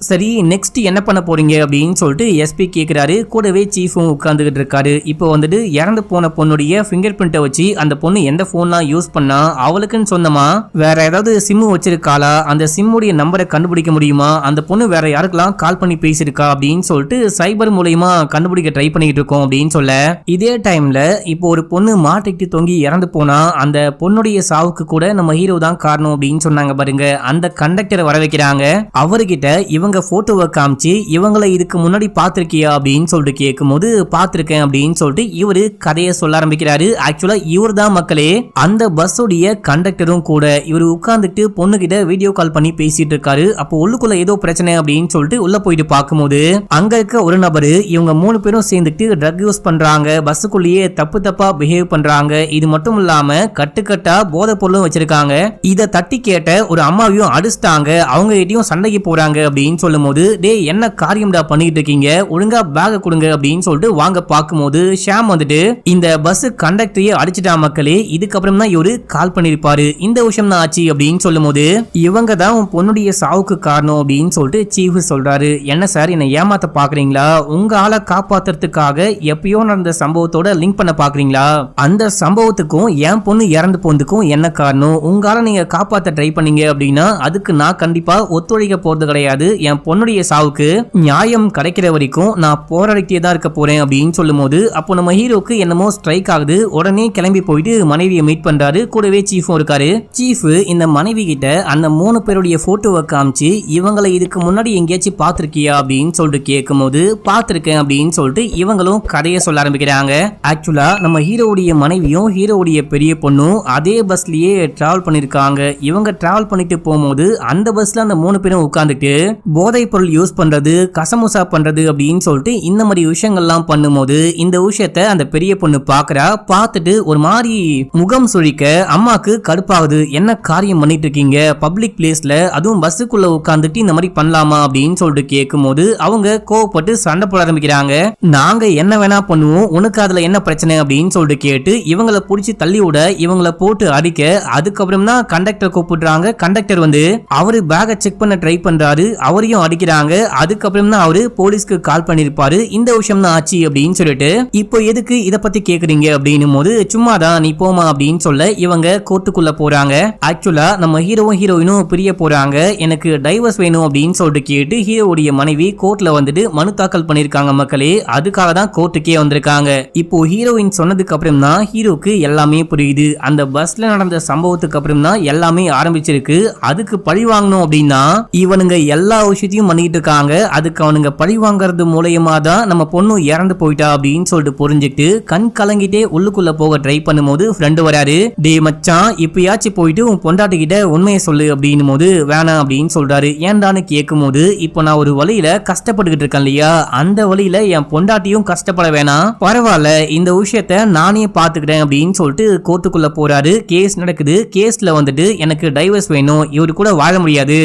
சரி நெக்ஸ்ட் என்ன பண்ண போறீங்க அப்படின்னு சொல்லிட்டு எஸ்பி கேக்குறாரு. கூடவே சீஃபும் உட்கார்ந்துகிட்டு இருக்காரு. இப்போ வந்துட்டு இறந்து போன பொண்ணுடைய ஃபிங்கர் பிரிண்ட்டை வச்சு அந்த பொண்ணு எந்த போன்லாம் யூஸ் பண்ணா, அவளுக்குன்னு சொந்தமா வேற ஏதாவது சிம் வச்சிருக்காளா, அந்த சிம்முடைய நம்பரை கண்டுபிடிக்க முடியுமா, அந்த பொண்ணு வேற யாருக்கெல்லாம் கால் பண்ணி பேசிருக்கா அப்படின்னு சொல்லிட்டு சைபர் மூலமா கண்டுபிடிக்க ட்ரை பண்ணிட்டு இருக்கோம் அப்படின்னு சொல்ல இதே டைம்ல இப்போ ஒரு பொண்ணு மாட்டிட்டு தொங்கி இறந்து போனா அந்த பொண்ணுடைய சாவுக்கு கூட நம்ம ஹீரோ தான் காரணம் அப்படின்னு சொன்னாங்க பாருங்க. அந்த கண்டக்டரை வர வைக்கிறாங்க. அவர்கிட்ட இவங்க போட்டோவை காமிச்சு இவங்களை இதுக்கு முன்னாடி பாத்திருக்கியா அப்படின்னு சொல்லிட்டு கேட்கும் போது பாத்திருக்கேன் அப்படின்னு சொல்லிட்டு இவரு கதையை சொல்ல ஆரம்பிக்கிறாரு. ஆக்சுவலா இவர் தான் மக்களே அந்த பஸ்ஸோடைய கண்டக்டரும் கூட. இவர் உட்கார்ந்துட்டு பொண்ணு கிட்ட வீடியோ கால் பண்ணி பேசிட்டு இருக்காரு. அப்போ உள்ளுக்குள்ள ஏதோ பிரச்சனை அப்படின்னு சொல்லிட்டு உள்ள போயிட்டு பார்க்கும்போது அங்க இருக்க ஒரு நபரு இவங்க 3 பேரும் சேர்ந்துட்டு ட்ரக் யூஸ் பண்றாங்க, பஸ்ஸுக்குள்ளேயே தப்பு தப்பா பிஹேவ் பண்றாங்க, இது மட்டும் இல்லாம கட்டுக்கட்டா போதை பொருளும் வச்சிருக்காங்க, இத தட்டி கேட்ட ஒரு அம்மாவையும் அடிச்சிட்டாங்க, அவங்க கிட்டயும் சண்டைக்கு போறாங்க அப்படின்னு சொல்லும் போது டே என்ன காரியம்டா பண்ணிட்டு இருக்கீங்க, ஒழுங்கா பேக கொடுங்க அப்படின்னு சொல்லிட்டு வாங்க பார்க்கும்போது ஷாம் வந்துட்டு இந்த பஸ் கண்டக்டரையே அடிச்சிட்டா மக்களே, இதுக்கப்புறம் தான் இவரு கால் பண்ணிருப்பாரு, இந்த விஷயம் தான் ஆச்சு அப்படின்னு சொல்லும் போது இவங்க தான் உன் பொண்ணுடைய சாவுக்கு காரணம் அப்படின்னு சொல்லிட்டு சீஃப் சொல்றாரு. என்ன சார் என்ன ஏமாத்த பாக்குறீங்களா, உங்க ஆளை காப்பாத்துறதுக்காக எப்பயோ நடந்த சம்பவத்தோட லிங்க் பண்ண பாக்குறீங்களா, அந்த சம்பவத்துக்கும் என் பொண்ணு இறந்து போனதுக்கும் என்ன காரணம், உங்களால நீங்க காப்பாத்த ட்ரை பண்ணீங்க அப்படின்னா அதுக்கு நான் கண்டிப்பா ஒத்துழைக்க போறது கிடையாது, என் பொண்ணுடைய சாவுக்கு நியாயம் கிடைக்கிற வரைக்கும் நான் போராடிட்டே தான் இருக்க போறேன் அப்படின்னு சொல்லும் போது அப்போ நம்ம ஹீரோக்கு என்னமோ ஸ்ட்ரைக் ஆகுது. உடனே கிளம்பி போயிட்டு மனைவியை மீட் பண்றாரு. கூடவே சீஃபும் இருக்காரு. சீஃப் இந்த மனைவி கிட்ட அந்த 3 பேருடைய போட்டோவை காமிச்சு இவங்களை இதுக்கு முன்னாடி எங்கேயாச்சும் பாத்திருக்கியா அப்படின்னு சொல்லிட்டு கேட்கும் போது பாத்திருக்கேன் அப்படின்னு சொல்லிட்டு இவங்களும் கதையை சொல்ல ஆரம்பிக்கிறாங்க. ஆக்சுவலா நம்ம ஹீரோவுடைய மனைவியும் ஹீரோவுடைய பெரிய பொண்ணும் அதே பஸ்லயே டிராவல் பண்ணிருக்காங்க. இவங்க டிராவல் பண்ணிட்டு போகும்போது அந்த பஸ்ல அந்த 3 பேரும் உட்கார்ந்துட்டு போதை பொருள் யூஸ் பண்றது, கசமுசா பண்றது அப்படின்னு சொல்லிட்டு இந்த மாதிரி விஷயங்கள்லாம் பண்ணும்போது இந்த விஷயத்த அந்த பெரிய பொண்ணு பாக்குறா. பார்த்துட்டு ஒரு மாதிரி முகம் சுழிக்க அம்மாக்கு கடுப்பாகுது. என்ன காரியம் பண்ணிட்டு இருக்கீங்க பப்ளிக் பிளேஸ்ல, அதுவும் பஸ்ஸுக்குள்ள உட்காந்துட்டு இந்த மாதிரி பண்ணலாமா அப்படின்னு சொல்லிட்டு கேட்கும்போது அவங்க கோவப்பட்டு சண்டை போட ஆரம்பிக்கிறாங்க. நாங்க என்ன வேணா பண்ணுவோம், உனக்கு அதுல என்ன பிரச்சனை அப்படின்னு சொல்லிட்டு கேட்டு இவங்களை புடிச்சு தள்ளி விட இவங்களை போட்டு அடிக்க, அதுக்கப்புறம் தான் கண்டக்டர் கூப்பிடுறாங்க. கண்டக்டர் வந்து அவரு பேக செக் பண்ண ட்ரை பண்றாரு, அவரையும் அடிக்கிறாங்க. அதுக்கப்புறம் தான் அவரு போலீஸ்க்கு கால் பண்ணிருப்பாரு. இந்த விஷயம் தான் ஆச்சு அப்படின்னு சொல்லிட்டு இப்போ எதுக்கு இத பத்தி கேக்குறீங்க அப்படின்னு போது சும்மாதான் நீ போமா அப்படின்னு சொல்ல இவங்க கோர்ட்டுக்குள்ள போறாங்க. ஆக்சுவலா நம்ம ஹீரோவும் ஹீரோயினும் பிரிய போறாங்க. எனக்கு டைவர்ஸ் வேணும் அப்படின்னு சொல்லிட்டு கேட்டு ஹீரோவுடைய மனைவி கோர்ட்ல வந்துட்டு மனு தாக்கல் பண்ணிருக்காங்க மக்களே. அதுக்காக தான் கோர்ட்டுக்கே வந்திருக்காங்க. இப்போ ஹீரோயின் சொன்னதுக்கு அப்புறம் தான் ஹீரோக்கு எல்லாமே புரியுது. அந்த பஸ்ல நடந்த சம்பவத்துக்கு அப்புறம் தான் எல்லாமே ஆரம்பிச்சிருக்கு. அதுக்கு பழி வாங்கணும் அப்படின்னா இவனுங்க எல்லா விஷயத்தையும் பண்ணிட்டு இருக்காங்க. அதுக்கு அவனுங்க பழி வாங்கறது மூலயமா தான் நம்ம பொண்ணு இறந்து போயிட்டா அப்படின்னு சொல்லிட்டு புரிஞ்சுக்கிட்டு கண் கலங்கிட்டே உள்ளுக்குள்ள போக ட்ரை பண்ணும்போது ஃப்ரெண்டு வராரு. டே மச்சான், இப்பயாச்சும் போயிட்டு உன் பொண்டாட்டி கிட்ட உண்மையை சொல்லு அப்படின்னும் போது வேணாம் அப்படின்னு சொல்றாரு. ஏன்டான்னு கேட்கும் போது இப்போ நான் ஒரு வழியில கஷ்டப்பட்டுக்கிட்டு இருக்கேன் இல்லையா, அந்த வழியில என் பொண்டாட்டியும் கஷ்டப்பட வேணாம், பரவாயில்ல இந்த விஷயத்த நானே பாத்துக்கிறேன் அப்படின்னு சொல்லிட்டு கோர்ட்டுக்குள்ள போறாரு. கேஸ் நடக்குது. கேஸ்ல வந்துட்டு எனக்கு டைவர்ஸ் வேணும், இவரு கூட வாழ முடியாது,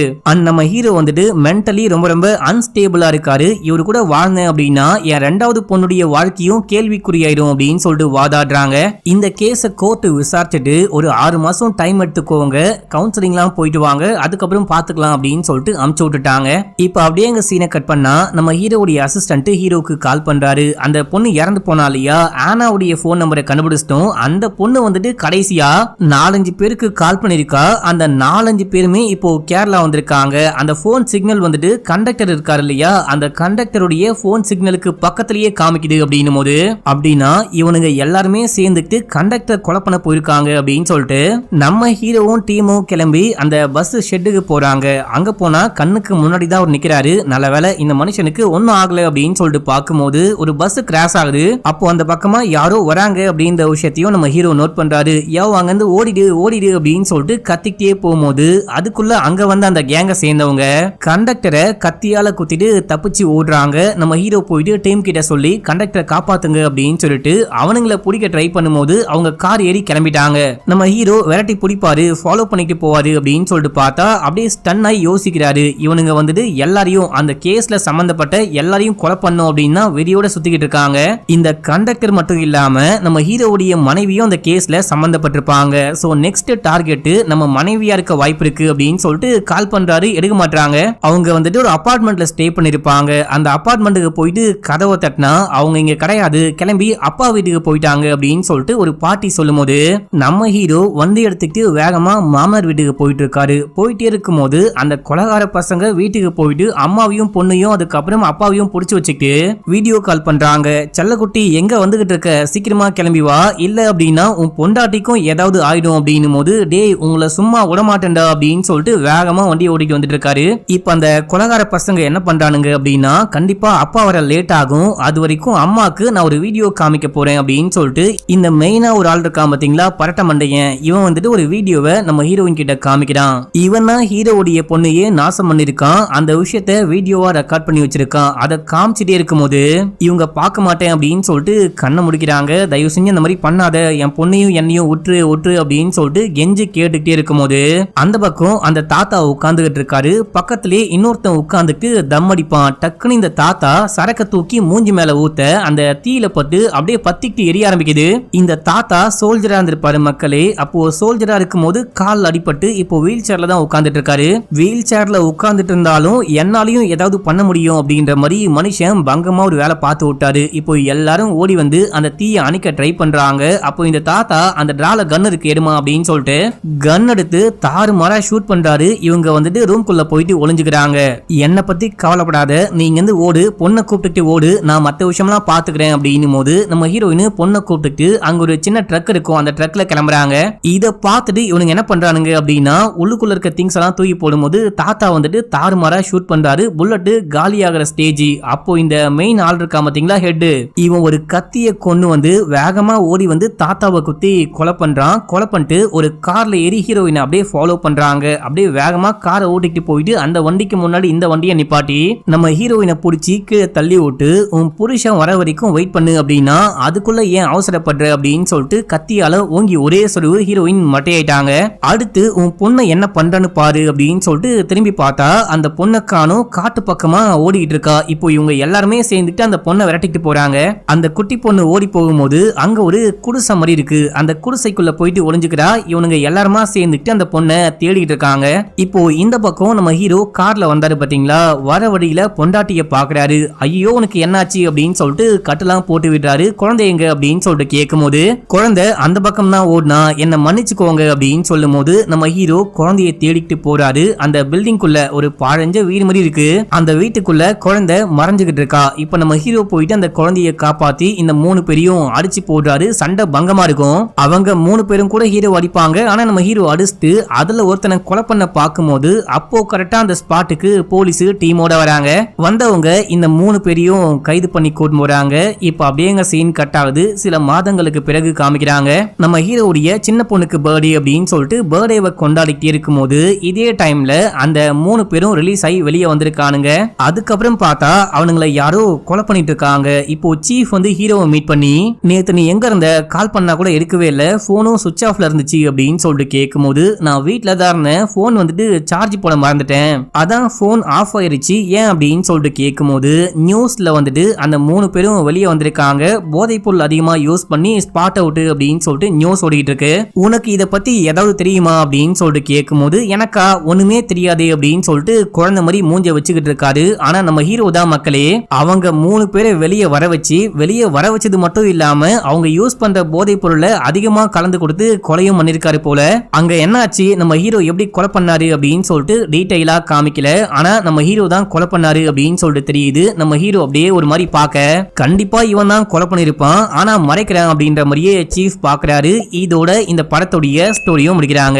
நம்ம ஹீரோ வந்துட்டு மென்டலி ரொம்ப ரொம்ப அன்ஸ்டேபிளா இருக்காரு, இவரு கூட வாழ்ந்தேன் அப்படின்னா என் ரெண்டாவது பொண்ணுடைய வாழ்க்கையும் கேள்விக்குறியாயிரும் அப்படின்னு சொல்லிட்டு வாதாடுறாங்க. இந்த கேஸ கோர்ட் விசாரிச்சுட்டு ஒரு 6 மாசம் டைம் எடுத்துக்கோங்க, கவுன்சிலிங்லாம் போயிட்டு வாங்க, அதுக்கப்புறம் பாத்துக்கலாம் அப்படின்னு சொல்லிட்டு அமுச்சு விட்டுட்டாங்க. இப்ப அப்படியே எங்க சீனை கட் பண்ணா நம்ம ஹீரோவுடைய அசிஸ்டன்ட் ஹீரோக்கு கால் பண்றாரு. அந்த பொண்ணு இறந்து போனா இல்லையா, ஆனாவுடைய போன் நம்பரை கண்டுபிடிச்சிட்டோம். அந்த பொண்ணு வந்துட்டு கடைசியா 4-5 பேருக்கு கால் பண்ணிருக்கா. அந்த 4-5 பேருமே இப்போ கேரளா வந்திருக்காங்க. அந்த போன் சிக்னல் வந்துட்டு கண்டக்டர் இருக்காரு இல்லையா, அந்த கண்டக்டருடைய போன் சிக்னலுக்கு பக்கத்திலேயே காமிக்குது அப்படின்னும் போது அப்படின்னா இவனுங்க எல்லாருமே சேர்ந்துட்டு கண்டக்டர் கொலை பண்ண போயிருக்காங்க அப்படின்னு சொல்லிட்டு நம்ம ஹீரோவும் டீமும் கிளம்பி அந்த பஸ் ஷெட்டுக்கு போறாங்க. அங்க போனா கண்ணுக்கு முன்னாடி தான் அவர் நிக்கிறாரு. நல்ல வேளை இந்த மனுஷனுக்கு ஒன்னும் ஆகல அப்படின்னு சொல்லிட்டு பார்க்கும்போது ஒரு பஸ் கிராஷ் ஆகுது. அப்போ அந்த பக்கமா யாரோ வராங்க அப்படின்ற விஷயத்தையும் நம்ம ஹீரோ நோட் பண்றாரு. அங்க இருந்து ஓடிடு ஓடிடு அப்படின்னு சொல்லிட்டு கத்திக்கிட்டே போகும்போது அதுக்குள்ள அங்க வந்து அந்த கேங்க சேர்ந்தவங்க கண்டக்டரை கத்தியால குத்திட்டு தப்பிச்சு ஓடுறாங்க. நம்ம ஹீரோ போயிட்டு டீம் கிட்ட சொல்லி கண்டக்டரை காப்பாத்துங்க அப்படின்னு சொல்லிட்டு அவனுங்களை பிடிக்க ட்ரை பண்ணும்போது அவங்க கார் ஏறி கிளம்பிட்டாங்க. நம்ம ஹீரோ விரட்டி பிடிப்பாரு, ஃபாலோ பண்ணிட்டு போவாரு அப்படின்னு சொல்லிட்டு பார்த்தா அப்படியே ஸ்டன் ஆகி யோசிக்கிறாரு. இவனுங்க வந்துட்டு எல்லாரையும் அந்த கேஸ்ல சம்பந்தப்பட்ட எல்லாரையும் கொலை பண்ணும் அப்படின்னா வெறியோட சுத்திக்கிட்டு இருக்காங்க. இந்த கண்டக்டர் மட்டும் இல்லாம நம்ம ஹீரோவுடைய மனைவியும் அந்த கேஸ்ல சம்பந்தப்பட்டிருப்பாங்க. சோ நெக்ஸ்ட் டார்கெட் நம்ம மனைவியா இருக்க வாய்ப்பு இருக்கு அப்படின்னு சொல்லிட்டு கால் பண்றாரு. எடுக்க மாட்டாங்க. அவங்க வந்துட்டு ஒரு அபார்ட்மெண்ட்ல ஸ்டே பண்ணிருப்பாங்க. அந்த அபார்ட்மெண்ட்டுக்கு போயிட்டு கதவை தட்டினா அவங்க இங்க கிடையாது, கிளம்பி அப்பா வீட்டுக்கு போயிட்டாங்க அப்படின்னு சொல்லிட்டு ஒரு பாட்டி சொல்லும் போது நம்ம ஹீரோ வண்டி எடுத்துக்கிட்டு வேகமா மாமனார் வீட்டுக்கு போயிட்டு இருக்காரு. போயிட்டே இருக்கும் போது அந்த கொலகார பசங்க வீட்டுக்கு போயிட்டு அம்மாவையும் பொண்ணையும் அதுக்கப்புறம் அப்பாவையும் புடிச்சு வச்சுக்கிட்டு வீடியோ கால் பண்றாங்க. செல்லக்குட்டி எங்க வந்துகிட்டு இருக்க, சீக்கிரமா கிளம்பி வா, இல்ல அப்படின்னா உன் பொண்டாட்டிக்கும் ஏதாவது ஆயிடும் அப்படின்னும் போது டேய் உங்களை சும்மா விடமாட்டேன்டா அப்படின்னு சொல்லிட்டு வேகமா வண்டி ஓடிட்டு வந்துட்டு இருக்காரு. இப்ப அந்த கொலகார பசங்க என்ன பண்றானுங்க அப்படின்னா கண்டிப்பா அப்பா வர லேட் ஆகும், அது வரைக்கும் அம்மாக்கு நான் ஒரு வீடியோ காமிக்க போறேன் அப்படின்னு சொல்லிட்டு இந்த மெயினா ஒரு ஆள் இருக்கான் பாத்தீங்களா, பரட்ட மண்டையன், இவன் வந்துட்டு ஒரு வீடியோவை நம்ம ஹீரோயின் கிட்ட காமிக்கிறான். இவன் தான் ஹீரோவுடைய பொண்ணையே நாசம் பண்ணிருக்கான். அந்த விஷயத்த வீடியோவா ரெக்கார்ட் பண்ணி வச்சிருக்கான். அதை காமிச்சிட்டே இருக்கும் போது இவங்க பார்க்க மாட்டேன் அப்படின்னு சொல்லிட்டு கண்ணை முடிக்கிறாங்க. தயவு செஞ்சு அந்த மாதிரி பண்ணாத, என் பொண்ணையும் என்னையும் ஒற்று ஒற்று அப்படின்னு சொல்லிட்டு கெஞ்சி கேட்டுக்கிட்டே இருக்கும் போது அந்த பக்கம் அந்த தாத்தா உட்கார்ந்துகிட்டு இருக்காரு. பக்கத்திலே இன்னொருத்தன் உட்கார்ந்துட்டு தம் அடிப்பான். டக்குன்னு இந்த தாத்தா சரக்க தூக்கி மூஞ்சி மேல ஊத்த அந்த தீயில பட்டு அப்படியே பத்திக்கிட்டு எரிய ஆரம்பிக்குது. இந்த தாத்தா சோல்ஜரா இருந்திருப்பாரு மக்களே. அப்போ சோல்ஜரா இருக்கும் போது கால் அடிபட்டு இப்போ வீல் சேர்ல தான் உட்கார்ந்துட்டு இருக்காரு. வீல் சேர்ல உட்கார்ந்துட்டு இருந்தாலும் என்னாலையும் ஏதாவது பண்ண முடியும் அப்படின்ற மாதிரி மனுஷன் பங்கமா ஒரு வேலை பார்த்து விட்டாரு. இப்போ எல்லாரும் ஓடி வந்து அந்த தீயை அணைக்க ட்ரை பண்றாங்க. அப்போ இந்த தாத்தா அந்த டிரால கன் இருக்கு எடுமா அப்படின்னு சொல்லிட்டு கன் எடுத்து தாறு மாறா ஷூட் பண்றாரு. இவங்க வந்துட்டு ரூம்குள்ள போயிட்டு ஒளிஞ்சுக்கிறாங்க. என்ன பத்தி கவலைப்படாத, நீங்க வந்து ஓடு, பொண்ணை கூப்பிட்டு ஓடு, நான் மத்த விஷயம்லாம் பாத்துக்கிறேன் அப்படின்னும் போது நம்ம ஹீரோயின் பொண்ணை கூப்பிட்டு அங்க ஒரு சின்ன ட்ரக் இருக்கும், அந்த ட்ரக்ல கிளம்புறாங்க. இத பார்த்துட்டு இவனுங்க என்ன பண்றானுங்க அப்படின்னா உள்ளுக்குள்ள இருக்க திங்ஸ் எல்லாம் தூக்கி போடும்போது தாத்தா வந்துட்டு தாறுமாறா ஷூட் பண்றாரு. புல்லட் காலி ஆகிற ஸ்டேஜ். அப்போ இந்த மெயின் ஆள் இருக்கா பாத்தீங்களா, ஹெட், இவன் ஒரு கத்திய கொண்டு வந்து வேகமா ஓடி வந்து தாத்தாவை குத்தி கொலை பண்றான். கொலை பண்ணிட்டு ஒரு கார்ல ஏறி ஹீரோயின் அப்படியே ஃபாலோ பண்றாங்க. அப்படியே வேகமா காரை ஓட்டிட்டு போயிட்டு அந்த வண்டிக்கு முன்னாடி இந்த வண்டி வண்டியை நிப்பாட்டி நம்ம ஹீரோயினை பிடிச்சி கீழே தள்ளி விட்டு உன் புருஷன் வர வரைக்கும் வெயிட் பண்ணு அப்படின்னா அதுக்குள்ள ஏன் அவசரப்படுற அப்படின்னு சொல்லிட்டு கத்தியால ஓங்கி ஒரே சொருவு ஹீரோயின் மட்டையாயிட்டாங்க. அடுத்து உன் பொண்ணை என்ன பண்றன்னு பாரு அப்படின்னு சொல்லிட்டு திரும்பி பார்த்தா அந்த பொண்ணை காணும் காட்டு பக்கமா ஓடிட்டு இருக்கா. இப்போ இவங்க எல்லாருமே சேர்ந்துட்டு அந்த பொண்ணை விரட்டிட்டு போறாங்க. அந்த குட்டி பொண்ணு ஓடி போகும்போது அங்க ஒரு குடிசை மாதிரி இருக்கு. அந்த குடிசைக்குள்ள போயிட்டு ஒளிஞ்சுக்கிறா. இவனுங்க எல்லாருமா சேர்ந்துட்டு அந்த பொண்ணை தேடிட்டு இருக்காங்க. இப்போ இந்த பக்கம் நம்ம ஹீரோ கார்ல வந்தாரு பாத்தீங்களா, வர வழியில பொண்டாட்டிய பாக்குறாரு. ஐயோ உனக்கு என்னாச்சு அப்படின்னு சொல்லிட்டு கட்டெல்லாம் போட்டு விடுறாரு. குழந்தை எங்க அப்படின்னு சொல்லிட்டு கேட்கும் போது குழந்தை அந்த பக்கம் தான் ஓடுனா, என்ன மன்னிச்சுக்கோங்க அப்படின்னு சொல்லும் போது நம்ம ஹீரோ குழந்தைய தேடிட்டு போறாரு. அந்த பில்டிங்குள்ள ஒரு பாழஞ்ச வீடு மாதிரி இருக்கு. அந்த வீட்டுக்குள்ள குழந்தை மறைஞ்சுகிட்டு இருக்கா. இப்ப நம்ம ஹீரோ போயிட்டு அந்த குழந்தைய காப்பாத்தி இந்த 3 பேரையும் அடிச்சு போடுறாரு. சண்டை பங்கமா இருக்கும். அவங்க 3 பேரும் கூட ஹீரோ அடிப்பாங்க. ஆனா நம்ம ஹீரோ அடிச்சுட்டு அதுல ஒருத்தனை கொலை பண்ண பார்க்கும்போது அப்போ கரெக்டா அந்த ஸ்பாட்டுக்கு போலீஸ் டீமோட வராங்க. வந்தவங்க இந்த 3 பேரையும் கைது பண்ணி கூட்டு போறாங்க. இப்ப அப்படியேங்க சீன் கட் ஆகுது. சில மாதங்களுக்கு பிறகு காமிக்கிறாங்க நம்ம ஹீரோவுடைய சின்ன பொண்ணுக்கு பர்த்டே அப்படின்னு சொல்லிட்டு பர்த்டேவை கொண்டாடிட்டே இருக்கும் போது இதே டைம்ல அந்த 3 பேரும் ரிலீஸ் ஆகி வெளியே வந்திருக்கானுங்க. அதுக்கப்புறம் பார்த்தா அவனுங்களை யாரோ கொலை பண்ணிட்டு இருக்காங்க. இப்போ சீஃப் வந்து ஹீரோவை மீட் பண்ணி நேத்து நீ எங்க இருந்த, கால் பண்ணா கூட எடுக்கவே இல்ல, போனும் சுவிட்ச் ஆஃப்ல இருந்துச்சு அப்படின்னு சொல்லிட்டு கேட்கும் போது நான் வீட்டுல தான் இருந்தேன், போன் வந்துட்டு சார்ஜ் போட மறந்துட்டேன், அதான் போன் ஆஃப் ஆயிருச்சு, ஏன் அப்படின்னு சொல்லிட்டு கேட்கும் போது நியூஸ்ல வந்துட்டு அந்த 3 பேரும் வெளியே வந்திருக்காங்க. போதைப் பொருள் அதிகமா யூஸ் பண்ணி ஸ்பாட் அவுட் அப்படின்னு சொல்லிட்டு நியூஸ் ஓடிட்டு இருக்கு. உனக்கு இத பத்தி ஏதாவது தெரியுமா அப்படின்னு சொல்லிட்டு கேட்கும் போது எனக்கா ஒண்ணுமே தெரியாது அப்படின்னு சொல்லிட்டு குழந்தை மாதிரி மூஞ்ச வச்சுக்கிட்டு இருக்காரு. ஆனா நம்ம ஹீரோ தான் மக்களே, அவங்க 3 பேரை வெளியே வர வச்சது மட்டும் இல்லாம அவங்க யூஸ் பண்ற போதைப் பொருளை அதிகமா கலந்து கொடுத்து கொலையும் பண்ணிருக்காரு போல. அங்க என்னாச்சு, நம்ம ஹீரோ எப்படி கொலை பண்ணாரு அப்படின்னு சொல்லிட்டு டீடைலா காமிக்கல. ஆனா நம்ம ஹீரோ தான் கொலை பண்ணாரு அப்படின்னு சொல்லிட்டு தெரியுது. நம்ம ஹீரோ அப்படியே ஒரு மாதிரி பார்க்க கண்டிப்பா இவன் தான் கொலை பண்ணிருப்பான், ஆனா மறைக்கிறான் அப்படின்ற மாதிரியே சீஃப் பாக்குறாரு. இதோட இந்த படத்துடைய ஸ்டோரியும் முடிக்கிறாங்க.